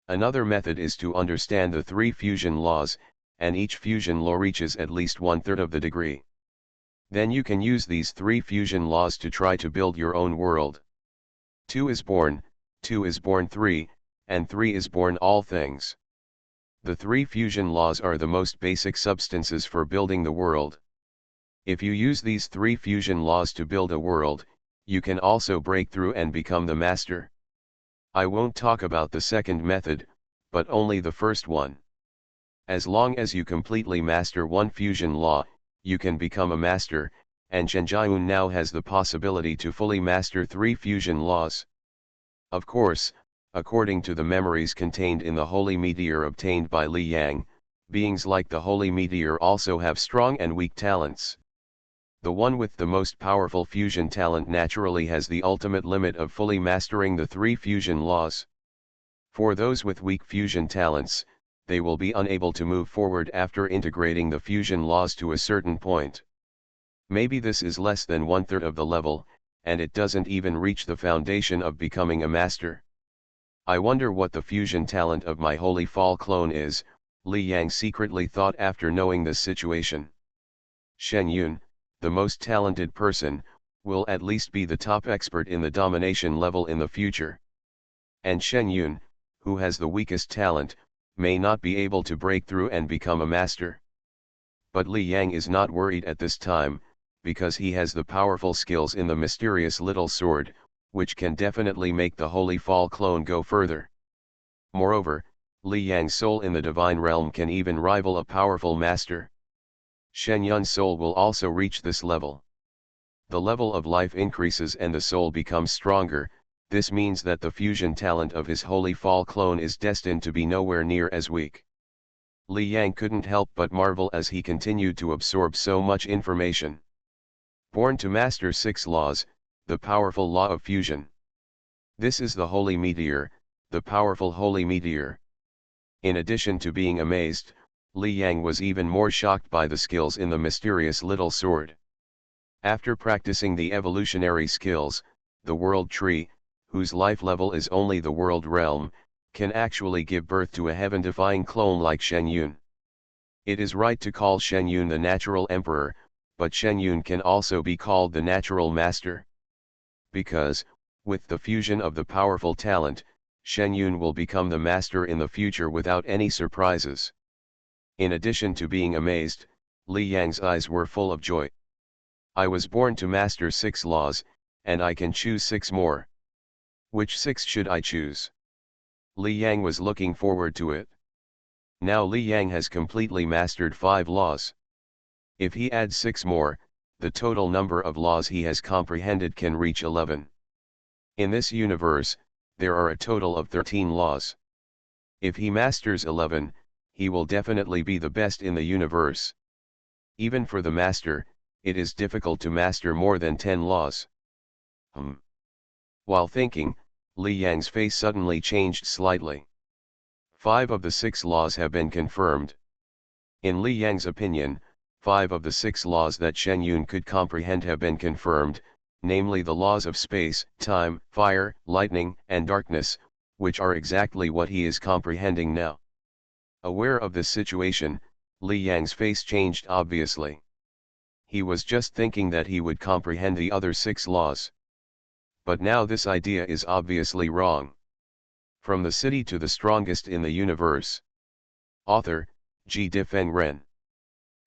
Another method is to understand the 3 fusion laws, and each fusion law reaches at least 1/3 of the degree. Then you can use these 3 fusion laws to try to build your own world. 2 is born, 2 is born 3, and 3 is born all things. The 3 fusion laws are the most basic substances for building the world. If you use these three fusion laws to build a world, you can also break through and become the master. I won't talk about the second method, but only the first one. As long as you completely master one fusion law, you can become a master, and Shenjiun now has the possibility to fully master three fusion laws. Of course, according to the memories contained in the holy meteor obtained by Li Yang, beings like the holy meteor also have strong and weak talents. The one with the most powerful fusion talent naturally has the ultimate limit of fully mastering the three fusion laws. For those with weak fusion talents, they will be unable to move forward after integrating the fusion laws to a certain point. Maybe this is less than 1/3 of the level, and it doesn't even reach the foundation of becoming a master. I wonder what the fusion talent of my holy fall clone is, Li Yang secretly thought after knowing this situation. Shen Yun, the most talented person, will at least be the top expert in the domination level in the future. And Shen Yun, who has the weakest talent, may not be able to break through and become a master. But Li Yang is not worried at this time, because he has the powerful skills in the mysterious little sword, which can definitely make the holy fall clone go further. Moreover, Li Yang's soul in the divine realm can even rival a powerful master. Shen Yun's soul will also reach this level. The level of life increases and the soul becomes stronger. This means that the fusion talent of his holy fall clone is destined to be nowhere near as weak. Li Yang couldn't help but marvel as he continued to absorb so much information. Born to master 6 laws, the powerful law of fusion. This is the holy meteor, the powerful holy meteor. In addition to being amazed, Li Yang was even more shocked by the skills in the mysterious little sword. After practicing the evolutionary skills, the world tree, whose life level is only the world realm, can actually give birth to a heaven-defying clone like Shen Yun. It is right to call Shen Yun the natural emperor, but Shen Yun can also be called the natural master. Because, with the fusion of the powerful talent, Shen Yun will become the master in the future without any surprises. In addition to being amazed, Li Yang's eyes were full of joy. I was born to master 6 laws, and I can choose 6 more. Which 6 should I choose? Li Yang was looking forward to it. Now Li Yang has completely mastered 5 laws. If he adds 6 more, the total number of laws he has comprehended can reach 11. In this universe, there are a total of 13 laws. If he masters 11, he will definitely be the best in the universe. Even for the master, it is difficult to master more than 10 laws. While thinking, Li Yang's face suddenly changed slightly. 5 of the 6 laws have been confirmed. In Li Yang's opinion, 5 of the 6 laws that Shen Yun could comprehend have been confirmed, namely the laws of space, time, fire, lightning, and darkness, which are exactly what he is comprehending now. Aware of this situation, Li Yang's face changed obviously. He was just thinking that he would comprehend the other 6 laws. But now this idea is obviously wrong. From the city to the strongest in the universe. Author, G. Difeng Ren.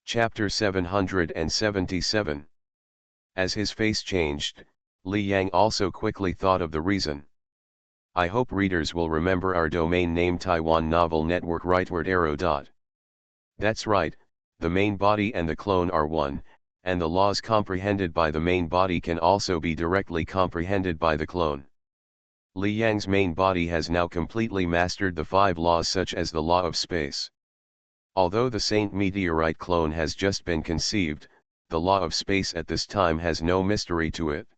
Chapter 777. As his face changed, Li Yang also quickly thought of the reason. I hope readers will remember our domain name Taiwan Novel Network rightward arrow dot. That's right, the main body and the clone are one, and the laws comprehended by the main body can also be directly comprehended by the clone. Li Yang's main body has now completely mastered the 5 laws such as the law of space. Although the Saint Meteorite clone has just been conceived, the law of space at this time has no mystery to it.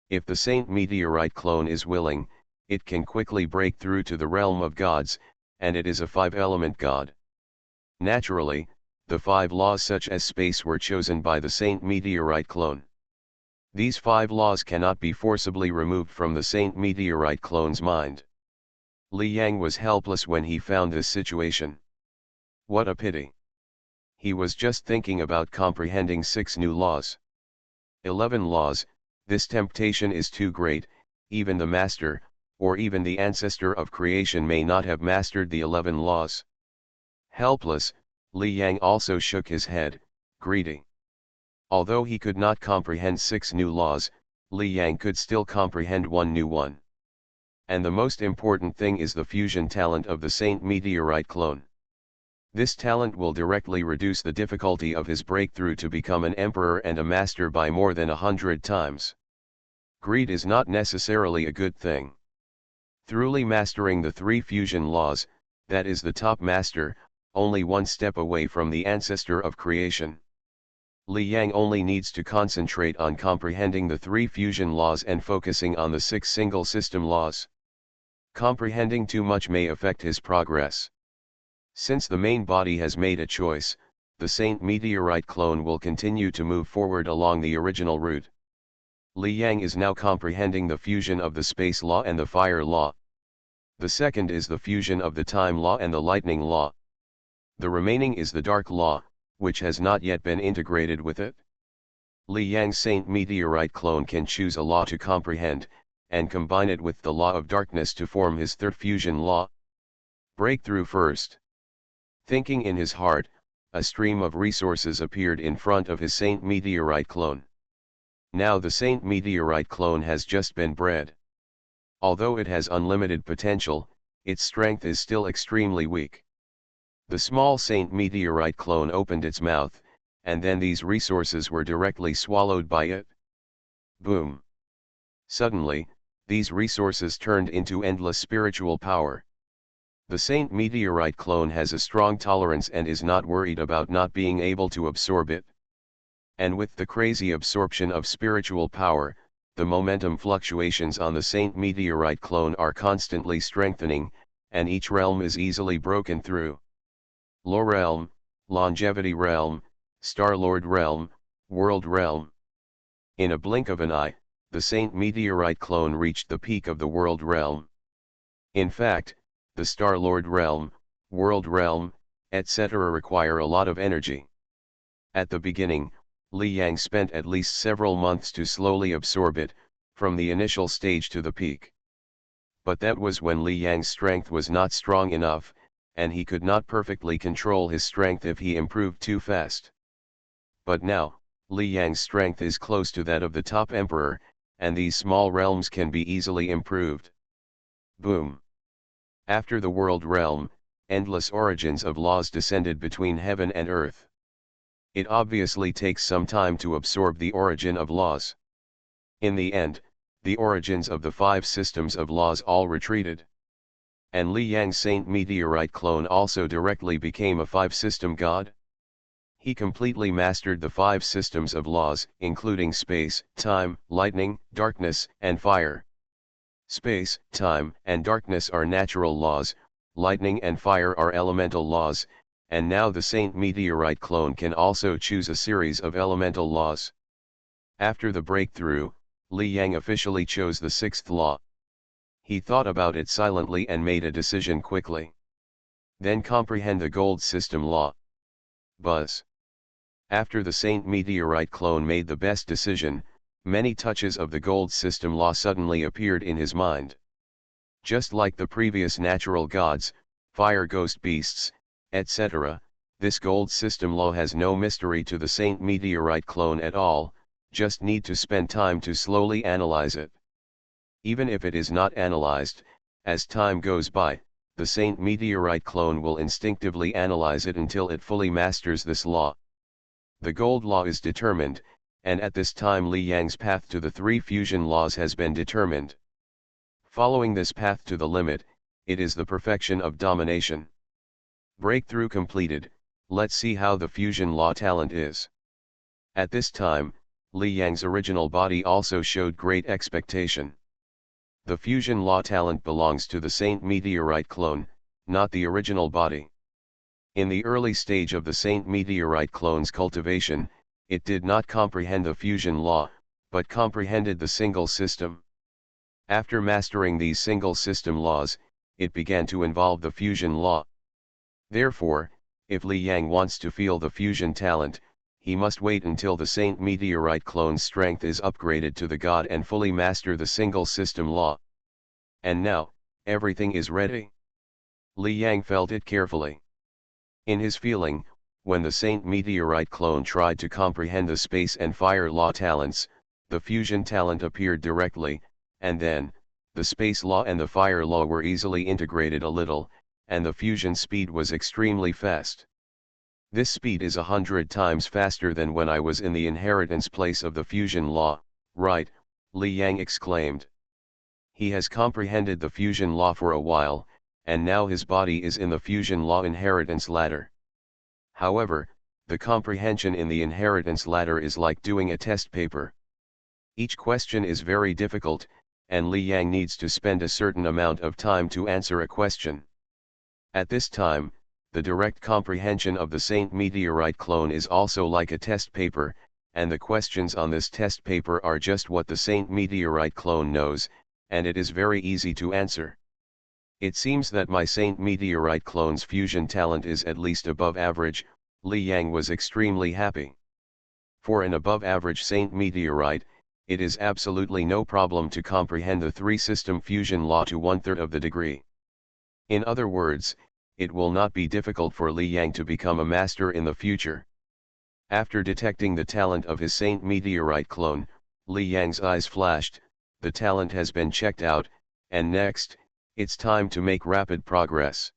If the Saint Meteorite clone is willing, it can quickly break through to the realm of gods, and it is a 5-element god. Naturally, the 5 laws such as space were chosen by the Saint Meteorite clone. These 5 laws cannot be forcibly removed from the Saint Meteorite clone's mind. Li Yang was helpless when he found this situation. What a pity. He was just thinking about comprehending 6 new laws. 11 laws, this temptation is too great, even the master, or even the ancestor of creation may not have mastered the 11 laws. Helpless, Li Yang also shook his head, greedy. Although he could not comprehend 6 new laws, Li Yang could still comprehend one new one. And the most important thing is the fusion talent of the Saint Meteorite clone. This talent will directly reduce the difficulty of his breakthrough to become an emperor and a master by more than 100 times. Greed is not necessarily a good thing. Thoroughly mastering the 3 fusion laws, that is the top master, only one step away from the ancestor of creation. Li Yang only needs to concentrate on comprehending the 3 fusion laws and focusing on the 6 single system laws. Comprehending too much may affect his progress. Since the main body has made a choice, the Saint Meteorite clone will continue to move forward along the original route. Li Yang is now comprehending the fusion of the space law and the fire law. The second is the fusion of the time law and the lightning law. The remaining is the dark law, which has not yet been integrated with it. Li Yang's Saint Meteorite clone can choose a law to comprehend, and combine it with the law of darkness to form his third fusion law. Breakthrough first. Thinking in his heart, a stream of resources appeared in front of his Saint Meteorite clone. Now the Saint Meteorite clone has just been bred. Although it has unlimited potential, its strength is still extremely weak. The small Saint Meteorite clone opened its mouth, and then these resources were directly swallowed by it. Boom! Suddenly, these resources turned into endless spiritual power. The Saint Meteorite clone has a strong tolerance and is not worried about not being able to absorb it. And with the crazy absorption of spiritual power, the momentum fluctuations on the Saint Meteorite clone are constantly strengthening, and each realm is easily broken through. Low realm, longevity realm, Star-Lord realm, world realm. In a blink of an eye, the Saint Meteorite clone reached the peak of the world realm. In fact, the Star-Lord realm, world realm, etc. require a lot of energy. At the beginning, Li Yang spent at least several months to slowly absorb it, from the initial stage to the peak. But that was when Li Yang's strength was not strong enough, and he could not perfectly control his strength if he improved too fast. But now, Li Yang's strength is close to that of the top emperor, and these small realms can be easily improved. Boom! After the world realm, endless origins of laws descended between heaven and earth. It obviously takes some time to absorb the origin of laws. In the end, the origins of the 5 systems of laws all retreated. And Li Yang's Saint Meteorite clone also directly became a 5-system god. He completely mastered the 5 systems of laws, including space, time, lightning, darkness, and fire. Space, time, and darkness are natural laws, lightning and fire are elemental laws, and now the Saint Meteorite clone can also choose a series of elemental laws. After the breakthrough, Li Yang officially chose the 6th law. He thought about it silently and made a decision quickly. Then comprehend the gold system law. Buzz. After the Saint Meteorite clone made the best decision, many touches of the gold system law suddenly appeared in his mind. Just like the previous natural gods, fire ghost beasts, etc., this gold system law has no mystery to the Saint Meteorite clone at all, just need to spend time to slowly analyze it. Even if it is not analyzed, as time goes by, the Saint Meteorite clone will instinctively analyze it until it fully masters this law. The gold law is determined, and at this time Li Yang's path to the 3 fusion laws has been determined. Following this path to the limit, it is the perfection of domination. Breakthrough completed, let's see how the fusion law talent is. At this time, Li Yang's original body also showed great expectation. The fusion law talent belongs to the Saint Meteorite clone, not the original body. In the early stage of the Saint Meteorite clone's cultivation, it did not comprehend the fusion law, but comprehended the single system. After mastering these single system laws, it began to involve the fusion law. Therefore, if Li Yang wants to feel the fusion talent, he must wait until the Saint Meteorite clone's strength is upgraded to the god and fully master the single system law. And now, everything is ready. Li Yang felt it carefully. In his feeling, when the Saint meteorite clone tried to comprehend the space and fire law talents, the fusion talent appeared directly, and then, the space law and the fire law were easily integrated a little, and the fusion speed was extremely fast. This speed is 100 times faster than when I was in the inheritance place of the fusion law, right? Li Yang exclaimed. He has comprehended the fusion law for a while, and now his body is in the fusion law inheritance ladder. However, the comprehension in the inheritance ladder is like doing a test paper. Each question is very difficult, and Li Yang needs to spend a certain amount of time to answer a question. At this time, the direct comprehension of the Saint meteorite clone is also like a test paper, and the questions on this test paper are just what the Saint meteorite clone knows, and it is very easy to answer. It seems that my Saint meteorite clone's fusion talent is at least above average. Li Yang was extremely happy. For an above average Saint meteorite, it is absolutely no problem to comprehend the three-system fusion law to 1/3 of the degree. In other words, it will not be difficult for Li Yang to become a master in the future. After detecting the talent of his Saint meteorite clone, Li Yang's eyes flashed. The talent has been checked out, and next, it's time to make rapid progress.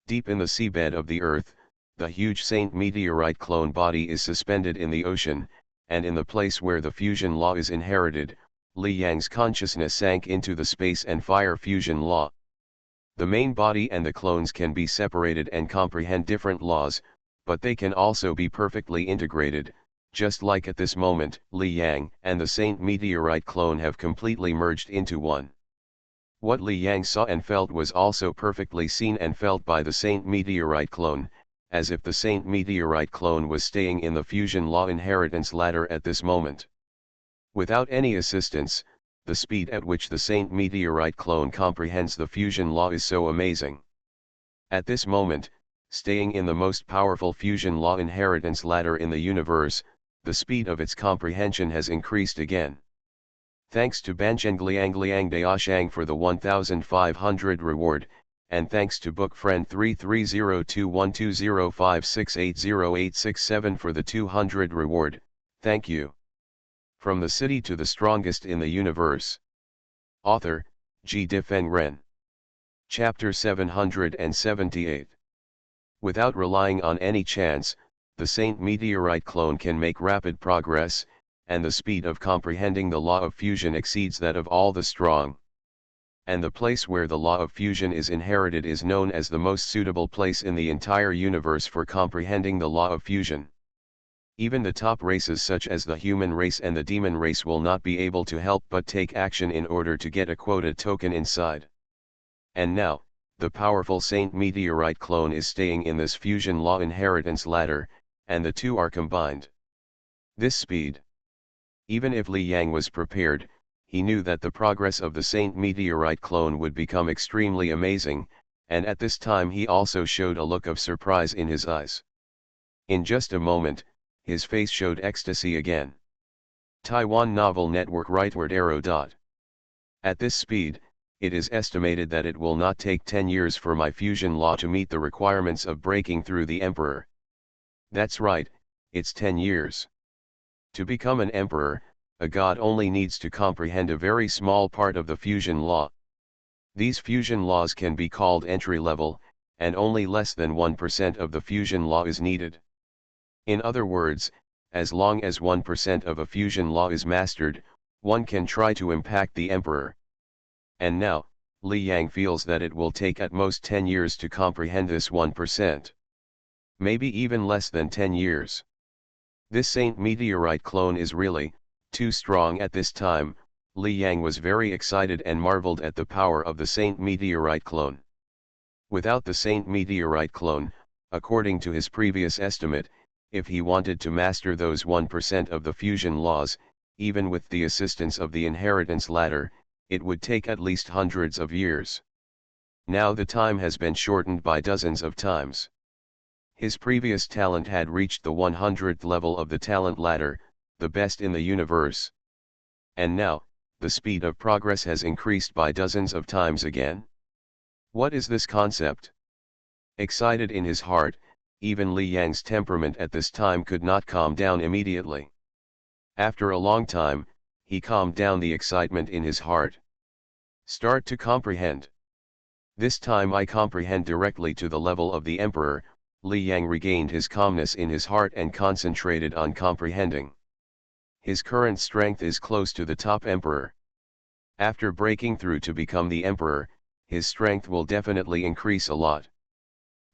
Deep in the seabed of the Earth, the huge Saint meteorite clone body is suspended in the ocean, and in the place where the fusion law is inherited, Li Yang's consciousness sank into the space and fire fusion law. The main body and the clones can be separated and comprehend different laws, but they can also be perfectly integrated. Just like at this moment, Li Yang and the Saint meteorite clone have completely merged into one. What Li Yang saw and felt was also perfectly seen and felt by the Saint meteorite clone, as if the Saint meteorite clone was staying in the fusion law inheritance ladder at this moment. Without any assistance, the speed at which the Saint meteorite clone comprehends the fusion law is so amazing. At this moment, staying in the most powerful fusion law inheritance ladder in the universe, the speed of its comprehension has increased again. Thanks to Banzhengliang Daoshang for the 1500 reward, and thanks to book friend 33021205680867 for the 200 reward, thank you. From the city to the strongest in the universe. Author, G. Difeng Ren. Chapter 778. Without relying on any chance, the Saint meteorite clone can make rapid progress, and the speed of comprehending the law of fusion exceeds that of all the strong. And the place where the law of fusion is inherited is known as the most suitable place in the entire universe for comprehending the law of fusion. Even the top races such as the human race and the demon race will not be able to help but take action in order to get a quota token inside. And now, the powerful Saint meteorite clone is staying in this fusion law inheritance ladder, and the two are combined. This speed. Even if Li Yang was prepared, he knew that the progress of the Saint meteorite clone would become extremely amazing, and at this time he also showed a look of surprise in his eyes. In just a moment, his face showed ecstasy again. Taiwan Novel Network rightward arrow dot. At this speed, it is estimated that it will not take 10 years for my fusion law to meet the requirements of breaking through the emperor. That's right, it's 10 years. To become an emperor, a god only needs to comprehend a very small part of the fusion law. These fusion laws can be called entry level, and only less than 1% of the fusion law is needed. In other words, as long as 1% of a fusion law is mastered, one can try to impact the emperor. And now, Li Yang feels that it will take at most 10 years to comprehend this 1%. Maybe even less than 10 years. This Saint meteorite clone is really too strong at this time. Li Yang was very excited and marveled at the power of the Saint meteorite clone. Without the Saint meteorite clone, according to his previous estimate, if he wanted to master those 1% of the fusion laws, even with the assistance of the inheritance ladder, it would take at least hundreds of years. Now the time has been shortened by dozens of times. His previous talent had reached the 100th level of the talent ladder, the best in the universe. And now, the speed of progress has increased by dozens of times again. What is this concept? Excited in his heart, even Li Yang's temperament at this time could not calm down immediately. After a long time, he calmed down the excitement in his heart. Start to comprehend. This time I comprehend directly to the level of the Emperor. Li Yang regained his calmness in his heart and concentrated on comprehending. His current strength is close to the top Emperor. After breaking through to become the Emperor, his strength will definitely increase a lot.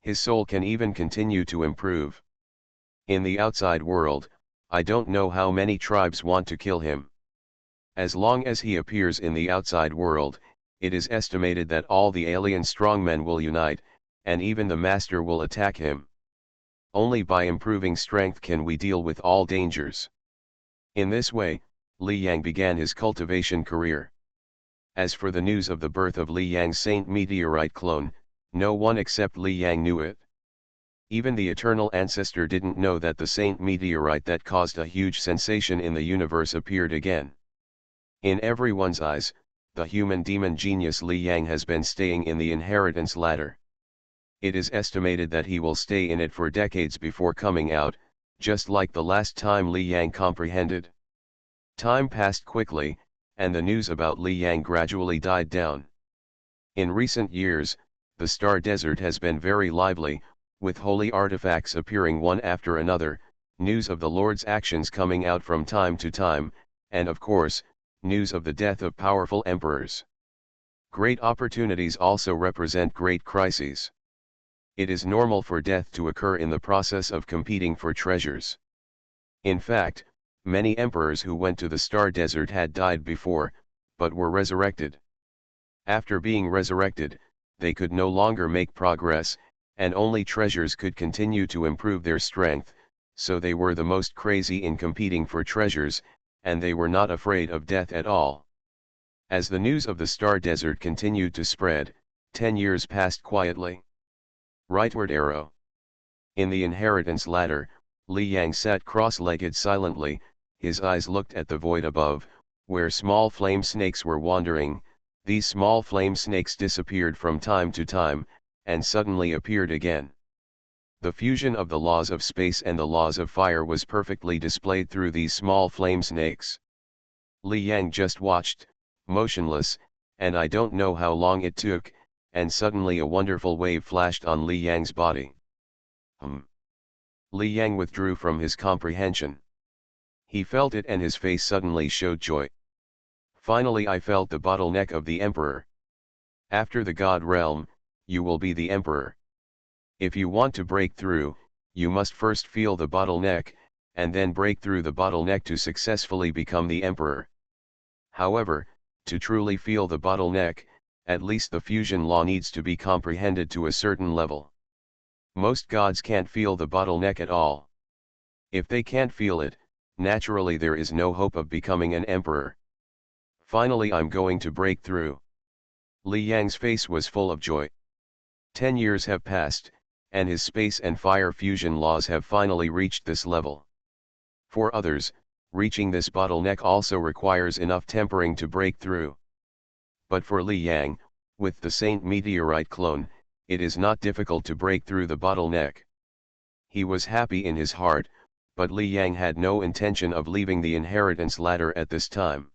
His soul can even continue to improve. In the outside world, I don't know how many tribes want to kill him. As long as he appears in the outside world, it is estimated that all the alien strongmen will unite, and even the master will attack him. Only by improving strength can we deal with all dangers. In this way, Li Yang began his cultivation career. As for the news of the birth of Li Yang's Saint Meteorite clone, no one except Li Yang knew it. Even the eternal ancestor didn't know that the Saint Meteorite that caused a huge sensation in the universe appeared again. In everyone's eyes, the human demon genius Li Yang has been staying in the inheritance ladder. It is estimated that he will stay in it for decades before coming out, just like the last time Li Yang comprehended. Time passed quickly, and the news about Li Yang gradually died down. In recent years, the Star Desert has been very lively, with holy artifacts appearing one after another, news of the Lord's actions coming out from time to time, and of course, news of the death of powerful emperors. Great opportunities also represent great crises. It is normal for death to occur in the process of competing for treasures. In fact, many emperors who went to the Star Desert had died before, but were resurrected. After being resurrected, they could no longer make progress, and only treasures could continue to improve their strength, so they were the most crazy in competing for treasures, and they were not afraid of death at all. As the news of the Star Desert continued to spread, 10 years passed quietly. Rightward arrow. In the inheritance ladder, Li Yang sat cross-legged silently, his eyes looked at the void above, where small flame snakes were wandering. These small flame snakes disappeared from time to time, and suddenly appeared again. The fusion of the laws of space and the laws of fire was perfectly displayed through these small flame snakes. Li Yang just watched, motionless, and I don't know how long it took, and suddenly a wonderful wave flashed on Li Yang's body. Li Yang withdrew from his comprehension. He felt it and his face suddenly showed joy. Finally I felt the bottleneck of the Emperor. After the God realm, you will be the Emperor. If you want to break through, you must first feel the bottleneck, and then break through the bottleneck to successfully become the Emperor. However, to truly feel the bottleneck, at least the fusion law needs to be comprehended to a certain level. Most gods can't feel the bottleneck at all. If they can't feel it, naturally there is no hope of becoming an emperor. Finally I'm going to break through. Li Yang's face was full of joy. 10 years have passed, and his space and fire fusion laws have finally reached this level. For others, reaching this bottleneck also requires enough tempering to break through. But for Li Yang, with the Saint Meteorite clone, it is not difficult to break through the bottleneck. He was happy in his heart, but Li Yang had no intention of leaving the inheritance ladder at this time.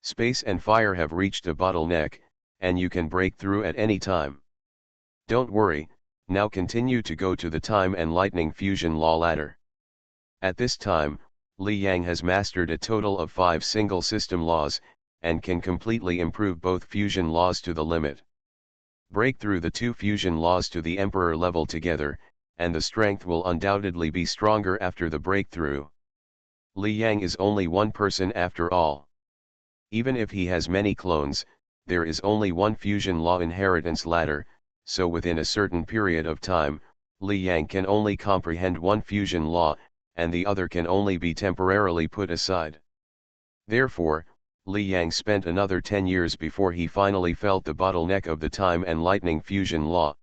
Space and fire have reached a bottleneck, and you can break through at any time. Don't worry, now continue to go to the time and lightning fusion law ladder. At this time, Li Yang has mastered a total of 5 single system laws, and can completely improve both fusion laws to the limit. Break through the 2 fusion laws to the Emperor level together, and the strength will undoubtedly be stronger after the breakthrough. Li Yang is only one person after all. Even if he has many clones, there is only one fusion law inheritance ladder, so within a certain period of time, Li Yang can only comprehend one fusion law, and the other can only be temporarily put aside. Therefore, Li Yang spent another 10 years before he finally felt the bottleneck of the time and lightning fusion law.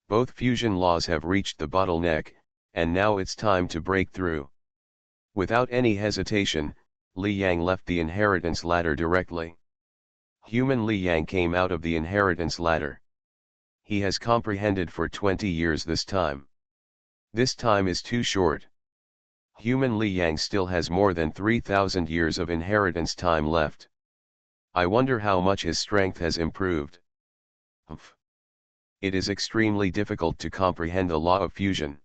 Both fusion laws have reached the bottleneck, and now it's time to break through. Without any hesitation, Li Yang left the inheritance ladder directly. Human Li Yang came out of the inheritance ladder. He has comprehended for 20 years this time. This time is too short. Human Li Yang still has more than 3,000 years of inheritance time left. I wonder how much his strength has improved. Humph. It is extremely difficult to comprehend the law of fusion.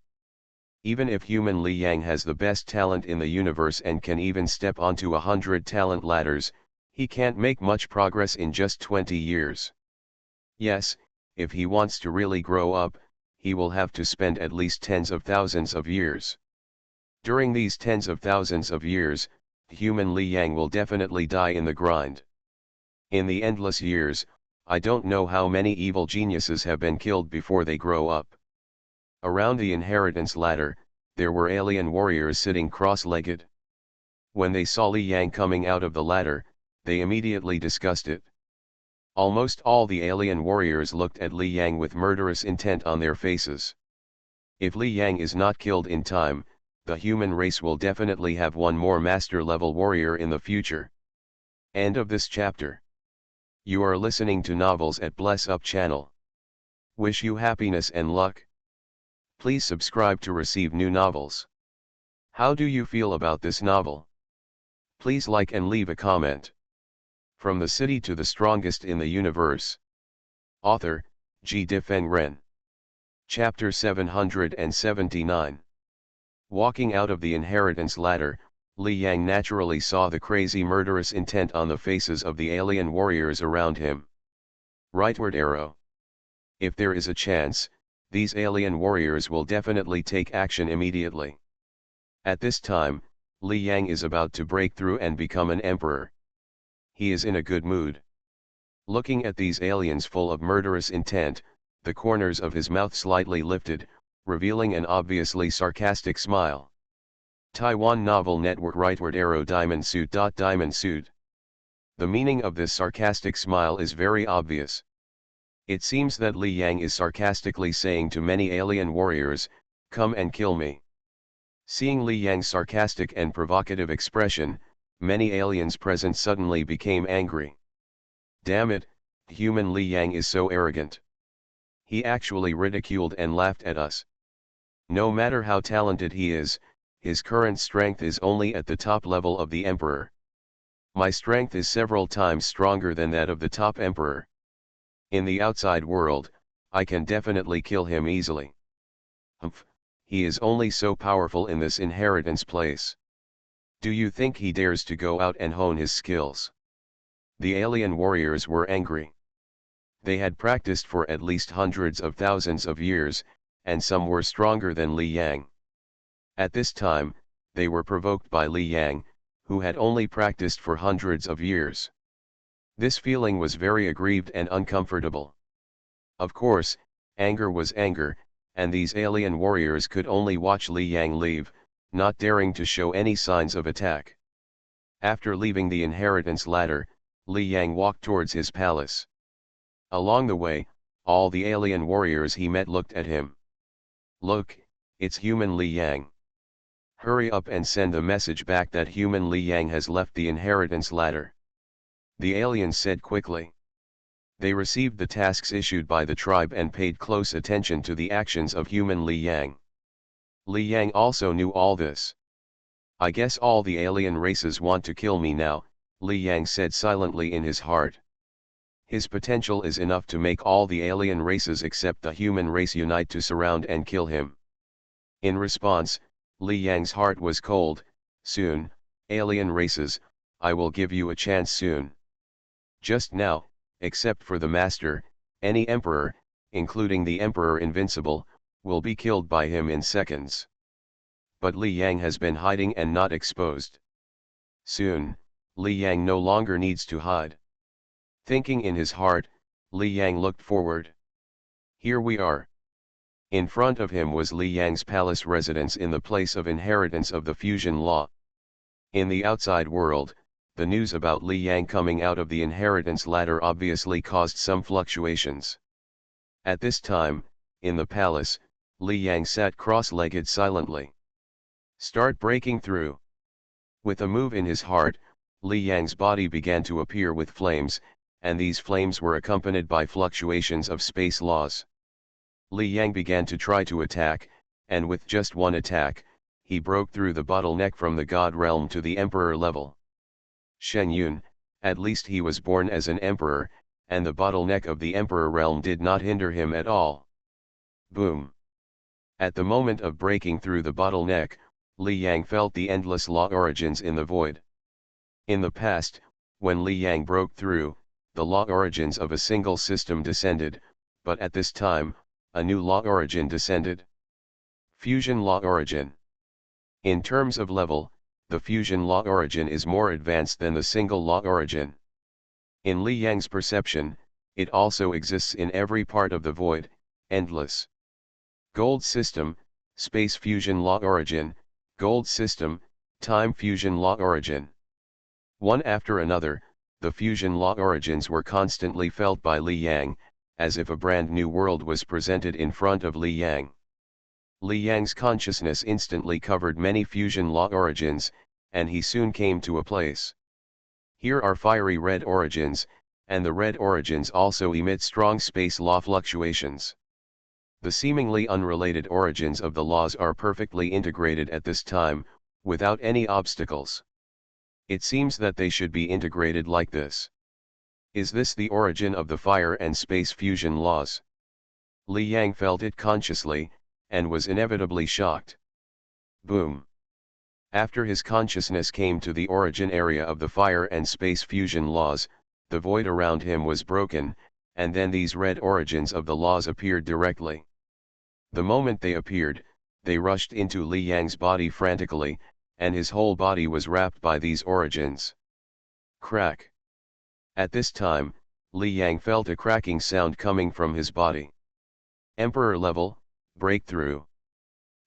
Even if human Li Yang has the best talent in the universe and can even step onto 100 talent ladders, he can't make much progress in just 20 years. Yes, if he wants to really grow up, he will have to spend at least tens of thousands of years. During these tens of thousands of years, human Li Yang will definitely die in the grind. In the endless years, I don't know how many evil geniuses have been killed before they grow up. Around the inheritance ladder, there were alien warriors sitting cross-legged. When they saw Li Yang coming out of the ladder, they immediately discussed it. Almost all the alien warriors looked at Li Yang with murderous intent on their faces. If Li Yang is not killed in time, the human race will definitely have one more master-level warrior in the future. End of this chapter. You are listening to Novels at Bless Up channel. Wish you happiness and luck. Please subscribe to receive new novels. How do you feel about this novel? Please like and leave a comment. From the City to the Strongest in the Universe. Author, G. Difeng Ren. Chapter 779. Walking out of the inheritance ladder, Li Yang naturally saw the crazy murderous intent on the faces of the alien warriors around him. Rightward arrow. If there is a chance, these alien warriors will definitely take action immediately. At this time, Li Yang is about to break through and become an emperor. He is in a good mood. Looking at these aliens full of murderous intent, the corners of his mouth slightly lifted, revealing an obviously sarcastic smile. Taiwan Novel Network Rightward arrow Diamond Suit. Diamond Suit. The meaning of this sarcastic smile is very obvious. It seems that Li Yang is sarcastically saying to many alien warriors, "Come and kill me." Seeing Li Yang's sarcastic and provocative expression, many aliens present suddenly became angry. Damn it, human Li Yang is so arrogant. He actually ridiculed and laughed at us. No matter how talented he is, his current strength is only at the top level of the Emperor. My strength is several times stronger than that of the top Emperor. In the outside world, I can definitely kill him easily. Humph, he is only so powerful in this inheritance place. Do you think he dares to go out and hone his skills? The alien warriors were angry. They had practiced for at least hundreds of thousands of years, and some were stronger than Li Yang. At this time, they were provoked by Li Yang, who had only practiced for hundreds of years. This feeling was very aggrieved and uncomfortable. Of course, anger was anger, and these alien warriors could only watch Li Yang leave, not daring to show any signs of attack. After leaving the inheritance ladder, Li Yang walked towards his palace. Along the way, all the alien warriors he met looked at him. "Look, it's human Li Yang. Hurry up and send a message back that human Li Yang has left the inheritance ladder," the aliens said quickly. They received the tasks issued by the tribe and paid close attention to the actions of human Li Yang. Li Yang also knew all this. "I guess all the alien races want to kill me now," Li Yang said silently in his heart. His potential is enough to make all the alien races except the human race unite to surround and kill him. In response, Li Yang's heart was cold. "Soon, alien races, I will give you a chance soon. Just now, except for the master, any emperor, including the Emperor Invincible, will be killed by him in seconds." But Li Yang has been hiding and not exposed. Soon, Li Yang no longer needs to hide. Thinking in his heart, Li Yang looked forward. Here we are. In front of him was Li Yang's palace residence in the place of inheritance of the fusion law. In the outside world, the news about Li Yang coming out of the inheritance ladder obviously caused some fluctuations. At this time, in the palace, Li Yang sat cross-legged silently. "Start breaking through." With a move in his heart, Li Yang's body began to appear with flames, and these flames were accompanied by fluctuations of space laws. Li Yang began to try to attack, and with just one attack, he broke through the bottleneck from the god realm to the emperor level. Shen Yun, at least he was born as an emperor, and the bottleneck of the emperor realm did not hinder him at all. Boom. At the moment of breaking through the bottleneck, Li Yang felt the endless law origins in the void. In the past, when Li Yang broke through, the law origins of a single system descended, but at this time, a new law origin descended. Fusion law origin. In terms of level, the fusion law origin is more advanced than the single law origin. In Li Yang's perception, it also exists in every part of the void, endless. Gold system, space fusion law origin, gold system, time fusion law origin. One after another, the fusion law origins were constantly felt by Li Yang, as if a brand new world was presented in front of Li Yang. Li Yang's consciousness instantly covered many fusion law origins, and he soon came to a place. Here are fiery red origins, and the red origins also emit strong space law fluctuations. The seemingly unrelated origins of the laws are perfectly integrated at this time, without any obstacles. It seems that they should be integrated like this. Is this the origin of the fire and space fusion laws? Li Yang felt it consciously, and was inevitably shocked. Boom. After his consciousness came to the origin area of the fire and space fusion laws, the void around him was broken, and then these red origins of the laws appeared directly. The moment they appeared, they rushed into Li Yang's body frantically, and his whole body was wrapped by these origins. Crack. At this time, Li Yang felt a cracking sound coming from his body. Emperor level, breakthrough.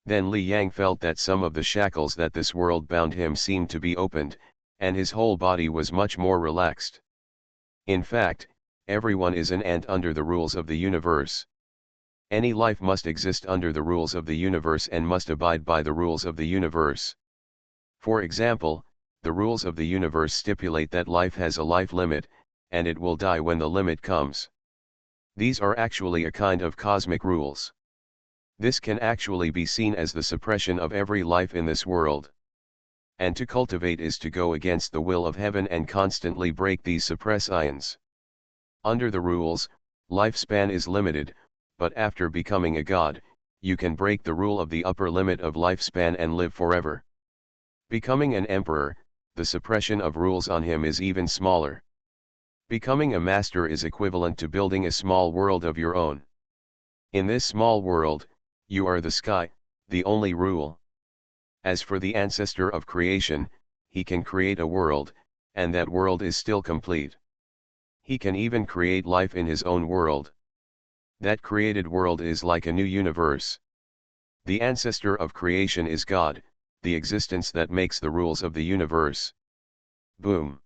Then Li Yang felt that some of the shackles that this world bound him seemed to be opened, and his whole body was much more relaxed. In fact, everyone is an ant under the rules of the universe. Any life must exist under the rules of the universe and must abide by the rules of the universe. For example, the rules of the universe stipulate that life has a life limit, and it will die when the limit comes. These are actually a kind of cosmic rules. This can actually be seen as the suppression of every life in this world. And to cultivate is to go against the will of heaven and constantly break these suppressions. Under the rules, lifespan is limited, but after becoming a god, you can break the rule of the upper limit of lifespan and live forever. Becoming an emperor, the suppression of rules on him is even smaller. Becoming a master is equivalent to building a small world of your own. In this small world, you are the sky, the only rule. As for the ancestor of creation, he can create a world, and that world is still complete. He can even create life in his own world. That created world is like a new universe. The ancestor of creation is God, the existence that makes the rules of the universe. Boom.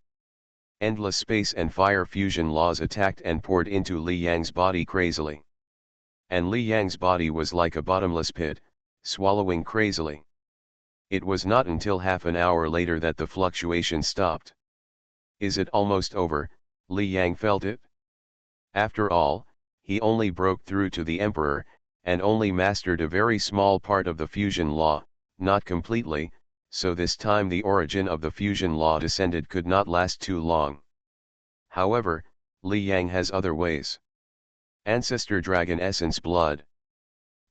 Endless space and fire fusion laws attacked and poured into Li Yang's body crazily. And Li Yang's body was like a bottomless pit, swallowing crazily. It was not until half an hour later that the fluctuation stopped. Is it almost over? Li Yang felt it. After all, he only broke through to the emperor, and only mastered a very small part of the fusion law, not completely, so this time the origin of the fusion law descended could not last too long. However, Li Yang has other ways. Ancestor Dragon Essence Blood.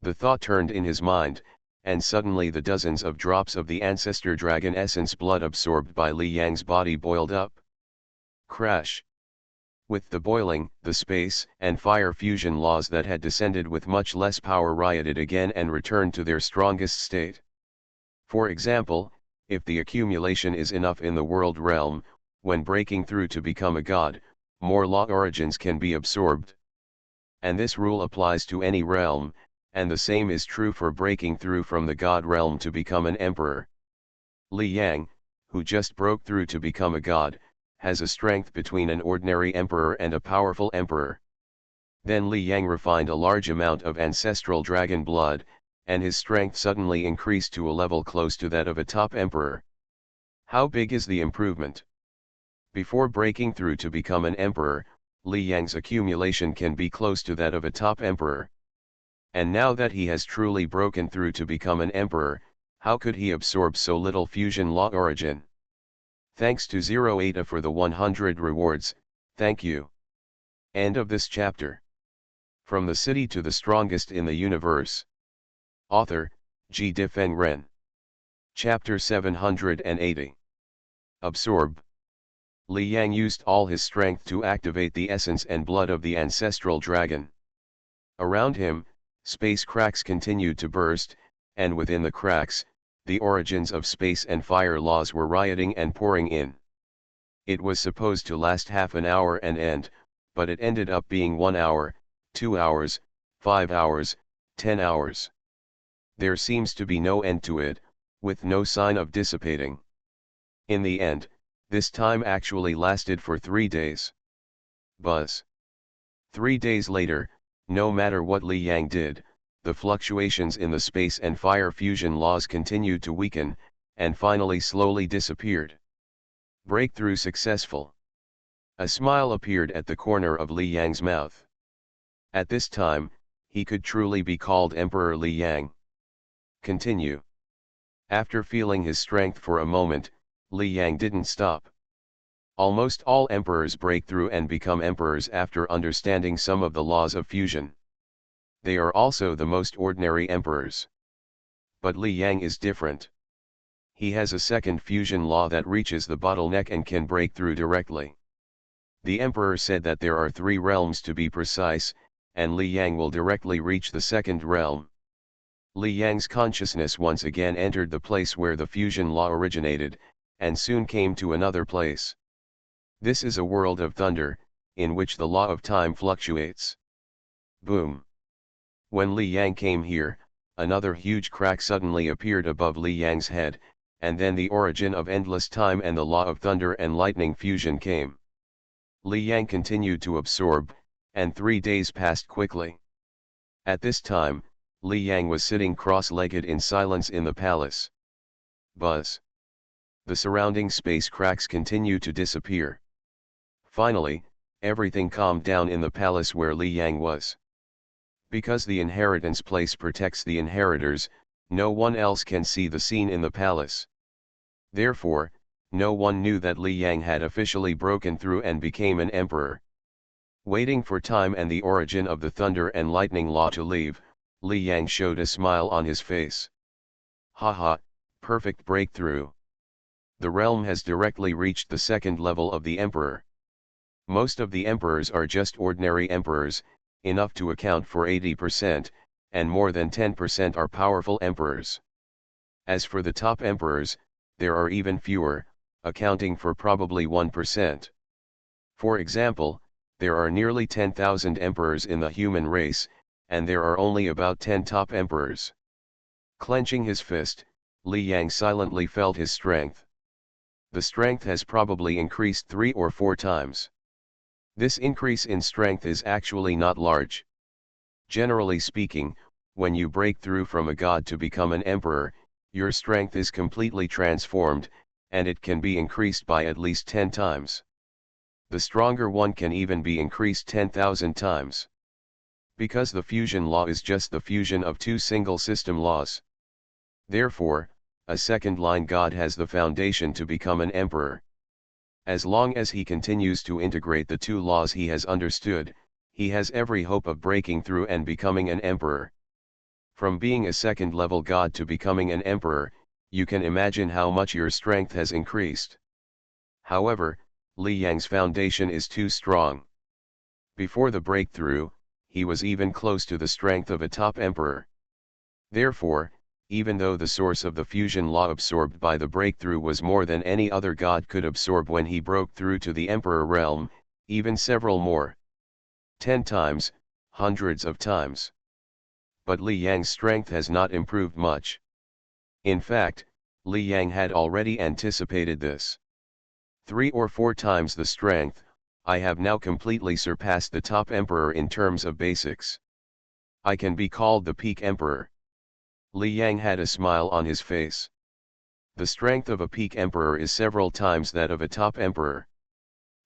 The thought turned in his mind, and suddenly the dozens of drops of the Ancestor Dragon Essence Blood absorbed by Li Yang's body boiled up. Crash. With the boiling, the space and fire fusion laws that had descended with much less power rioted again and returned to their strongest state. For example, if the accumulation is enough in the world realm, when breaking through to become a god, more law origins can be absorbed. And this rule applies to any realm, and the same is true for breaking through from the god realm to become an emperor. Li Yang, who just broke through to become a god, has a strength between an ordinary emperor and a powerful emperor. Then Li Yang refined a large amount of ancestral dragon blood, and his strength suddenly increased to a level close to that of a top emperor. How big is the improvement? Before breaking through to become an emperor, Li Yang's accumulation can be close to that of a top emperor. And now that he has truly broken through to become an emperor, how could he absorb so little fusion law origin? Thanks to Zero Eta for the 100 rewards, thank you. End of this chapter. From the city to the strongest in the universe. Author, G. Difeng Ren. Chapter 780. Absorb. Li Yang used all his strength to activate the essence and blood of the ancestral dragon. Around him, space cracks continued to burst, and within the cracks, the origins of space and fire laws were rioting and pouring in. It was supposed to last half an hour and end, but it ended up being 1 hour, 2 hours, 5 hours, 10 hours. There seems to be no end to it, with no sign of dissipating. In the end, this time actually lasted for 3 days. Buzz. 3 days later, no matter what Li Yang did, the fluctuations in the space and fire fusion laws continued to weaken, and finally slowly disappeared. Breakthrough successful. A smile appeared at the corner of Li Yang's mouth. At this time, he could truly be called Emperor Li Yang. Continue. After feeling his strength for a moment, Li Yang didn't stop. Almost all emperors break through and become emperors after understanding some of the laws of fusion. They are also the most ordinary emperors. But Li Yang is different. He has a second fusion law that reaches the bottleneck and can break through directly. The emperor said that there are 3 realms to be precise, and Li Yang will directly reach the second realm. Li Yang's consciousness once again entered the place where the fusion law originated, and soon came to another place. This is a world of thunder, in which the law of time fluctuates. Boom. When Li Yang came here, another huge crack suddenly appeared above Li Yang's head, and then the origin of endless time and the law of thunder and lightning fusion came. Li Yang continued to absorb, and 3 days passed quickly. At this time, Li Yang was sitting cross-legged in silence in the palace. Buzz. The surrounding space cracks continued to disappear. Finally, everything calmed down in the palace where Li Yang was. Because the inheritance place protects the inheritors, no one else can see the scene in the palace. Therefore, no one knew that Li Yang had officially broken through and became an emperor. Waiting for time and the origin of the thunder and lightning law to leave, Li Yang showed a smile on his face. Haha, perfect breakthrough. The realm has directly reached the second level of the emperor. Most of the emperors are just ordinary emperors, enough to account for 80%, and more than 10% are powerful emperors. As for the top emperors, there are even fewer, accounting for probably 1%. For example, there are nearly 10,000 emperors in the human race, and there are only about 10 top emperors. Clenching his fist, Li Yang silently felt his strength. The strength has probably increased 3 or 4 times. This increase in strength is actually not large. Generally speaking, when you break through from a god to become an emperor, your strength is completely transformed, and it can be increased by at least 10 times. The stronger one can even be increased 10,000 times. Because the fusion law is just the fusion of 2 single system laws. Therefore, a second-line god has the foundation to become an emperor. As long as he continues to integrate the 2 laws he has understood, he has every hope of breaking through and becoming an emperor. From being a second-level god to becoming an emperor, you can imagine how much your strength has increased. However, Li Yang's foundation is too strong. Before the breakthrough, he was even close to the strength of a top emperor. Therefore, even though the source of the fusion law absorbed by the breakthrough was more than any other god could absorb when he broke through to the emperor realm, even several more. 10 times, hundreds of times. But Li Yang's strength has not improved much. In fact, Li Yang had already anticipated this. 3 or 4 times the strength, I have now completely surpassed the top emperor in terms of basics. I can be called the peak emperor. Li Yang had a smile on his face. The strength of a peak emperor is several times that of a top emperor.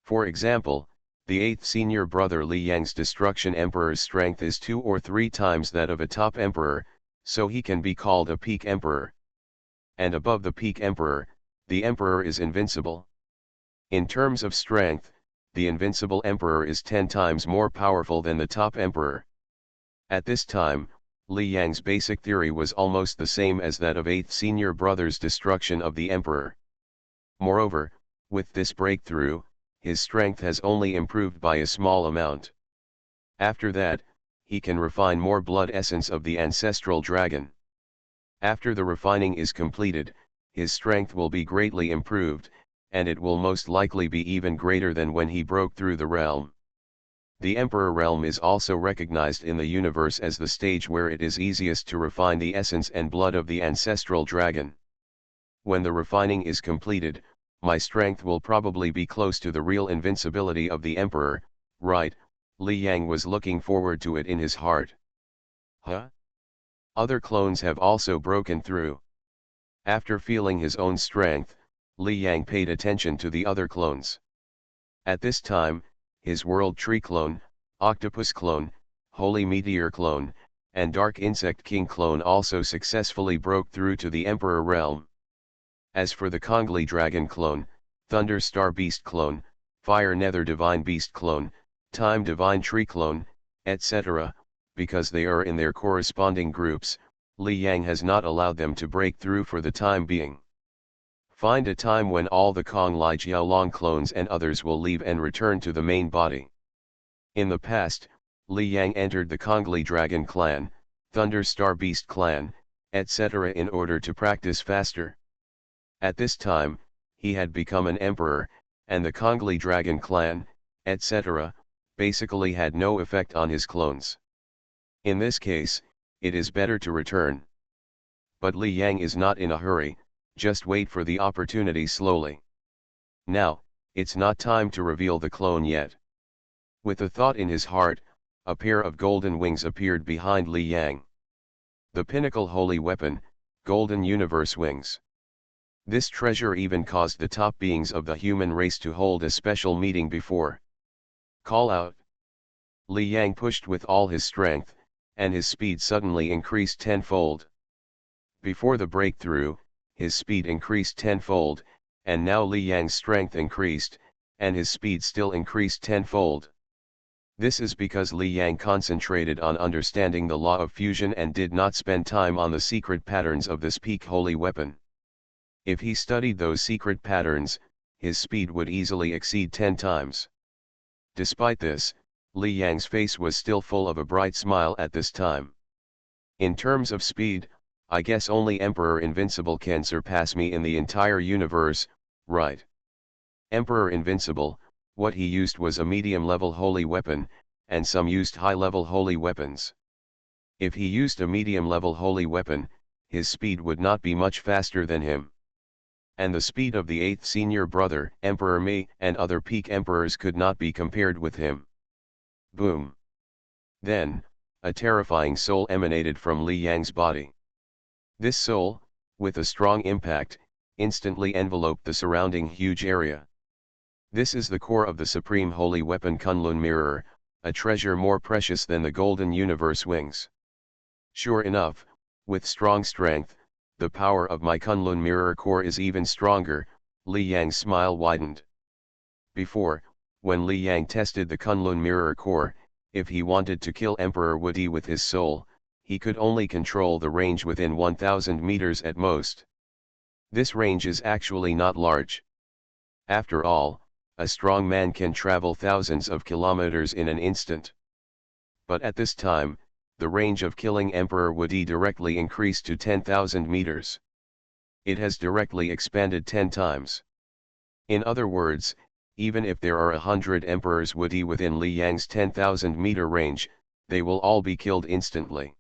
For example, The 8th senior brother Li Yang's destruction emperor's strength is 2 or 3 times that of a top emperor, so he can be called a peak emperor. And above the peak emperor, the emperor is invincible. In terms of strength, the invincible emperor is 10 times more powerful than the top emperor. At this time, Li Yang's basic theory was almost the same as that of 8th senior brother's destruction of the emperor. Moreover, with this breakthrough, his strength has only improved by a small amount. After that, he can refine more blood essence of the ancestral dragon. After the refining is completed, his strength will be greatly improved, and it will most likely be even greater than when he broke through the realm. The Emperor realm is also recognized in the universe as the stage where it is easiest to refine the essence and blood of the ancestral dragon. When the refining is completed, my strength will probably be close to the real invincibility of the Emperor, right? Li Yang was looking forward to it in his heart. Huh? Other clones have also broken through. After feeling his own strength, Li Yang paid attention to the other clones. At this time, his World Tree clone, Octopus clone, Holy Meteor clone, and Dark Insect King clone also successfully broke through to the Emperor realm. As for the Kongli Dragon clone, Thunder Star Beast clone, Fire Nether Divine Beast clone, Time Divine Tree clone, etc., because they are in their corresponding groups, Li Yang has not allowed them to break through for the time being. Find a time when all the Kong Li Jiaolong clones and others will leave and return to the main body. In the past, Li Yang entered the Kongli Dragon clan, Thunder Star Beast clan, etc. in order to practice faster. At this time, he had become an emperor, and the Kongli Dragon clan, etc., basically had no effect on his clones. In this case, it is better to return. But Li Yang is not in a hurry, just wait for the opportunity slowly. Now, it's not time to reveal the clone yet. With a thought in his heart, a pair of golden wings appeared behind Li Yang. The pinnacle holy weapon, golden universe wings. This treasure even caused the top beings of the human race to hold a special meeting before. Call out. Li Yang pushed with all his strength, and his speed suddenly increased tenfold. Before the breakthrough, his speed increased tenfold, and now Li Yang's strength increased, and his speed still increased tenfold. This is because Li Yang concentrated on understanding the law of fusion and did not spend time on the secret patterns of this peak holy weapon. If he studied those secret patterns, his speed would easily exceed 10 times. Despite this, Li Yang's face was still full of a bright smile at this time. In terms of speed, I guess only Emperor Invincible can surpass me in the entire universe, right? Emperor Invincible, what he used was a medium-level holy weapon, and some used high-level holy weapons. If he used a medium-level holy weapon, his speed would not be much faster than him. And the speed of the 8th senior brother, Emperor Mi, and other peak emperors could not be compared with him. Boom! Then, a terrifying soul emanated from Li Yang's body. This soul, with a strong impact, instantly enveloped the surrounding huge area. This is the core of the supreme holy weapon Kunlun Mirror, a treasure more precious than the golden universe wings. Sure enough, with strong strength, the power of my Kunlun Mirror core is even stronger. Li Yang's smile widened. Before, when Li Yang tested the Kunlun Mirror core, if he wanted to kill Emperor Wudi with his soul, he could only control the range within 1000 meters at most. This range is actually not large. After all, a strong man can travel thousands of kilometers in an instant. But at this time, the range of killing Emperor Wudi directly increased to 10,000 meters. It has directly expanded 10 times. In other words, even if there are 100 Emperors Wudi within Li Yang's 10,000 meter range, they will all be killed instantly.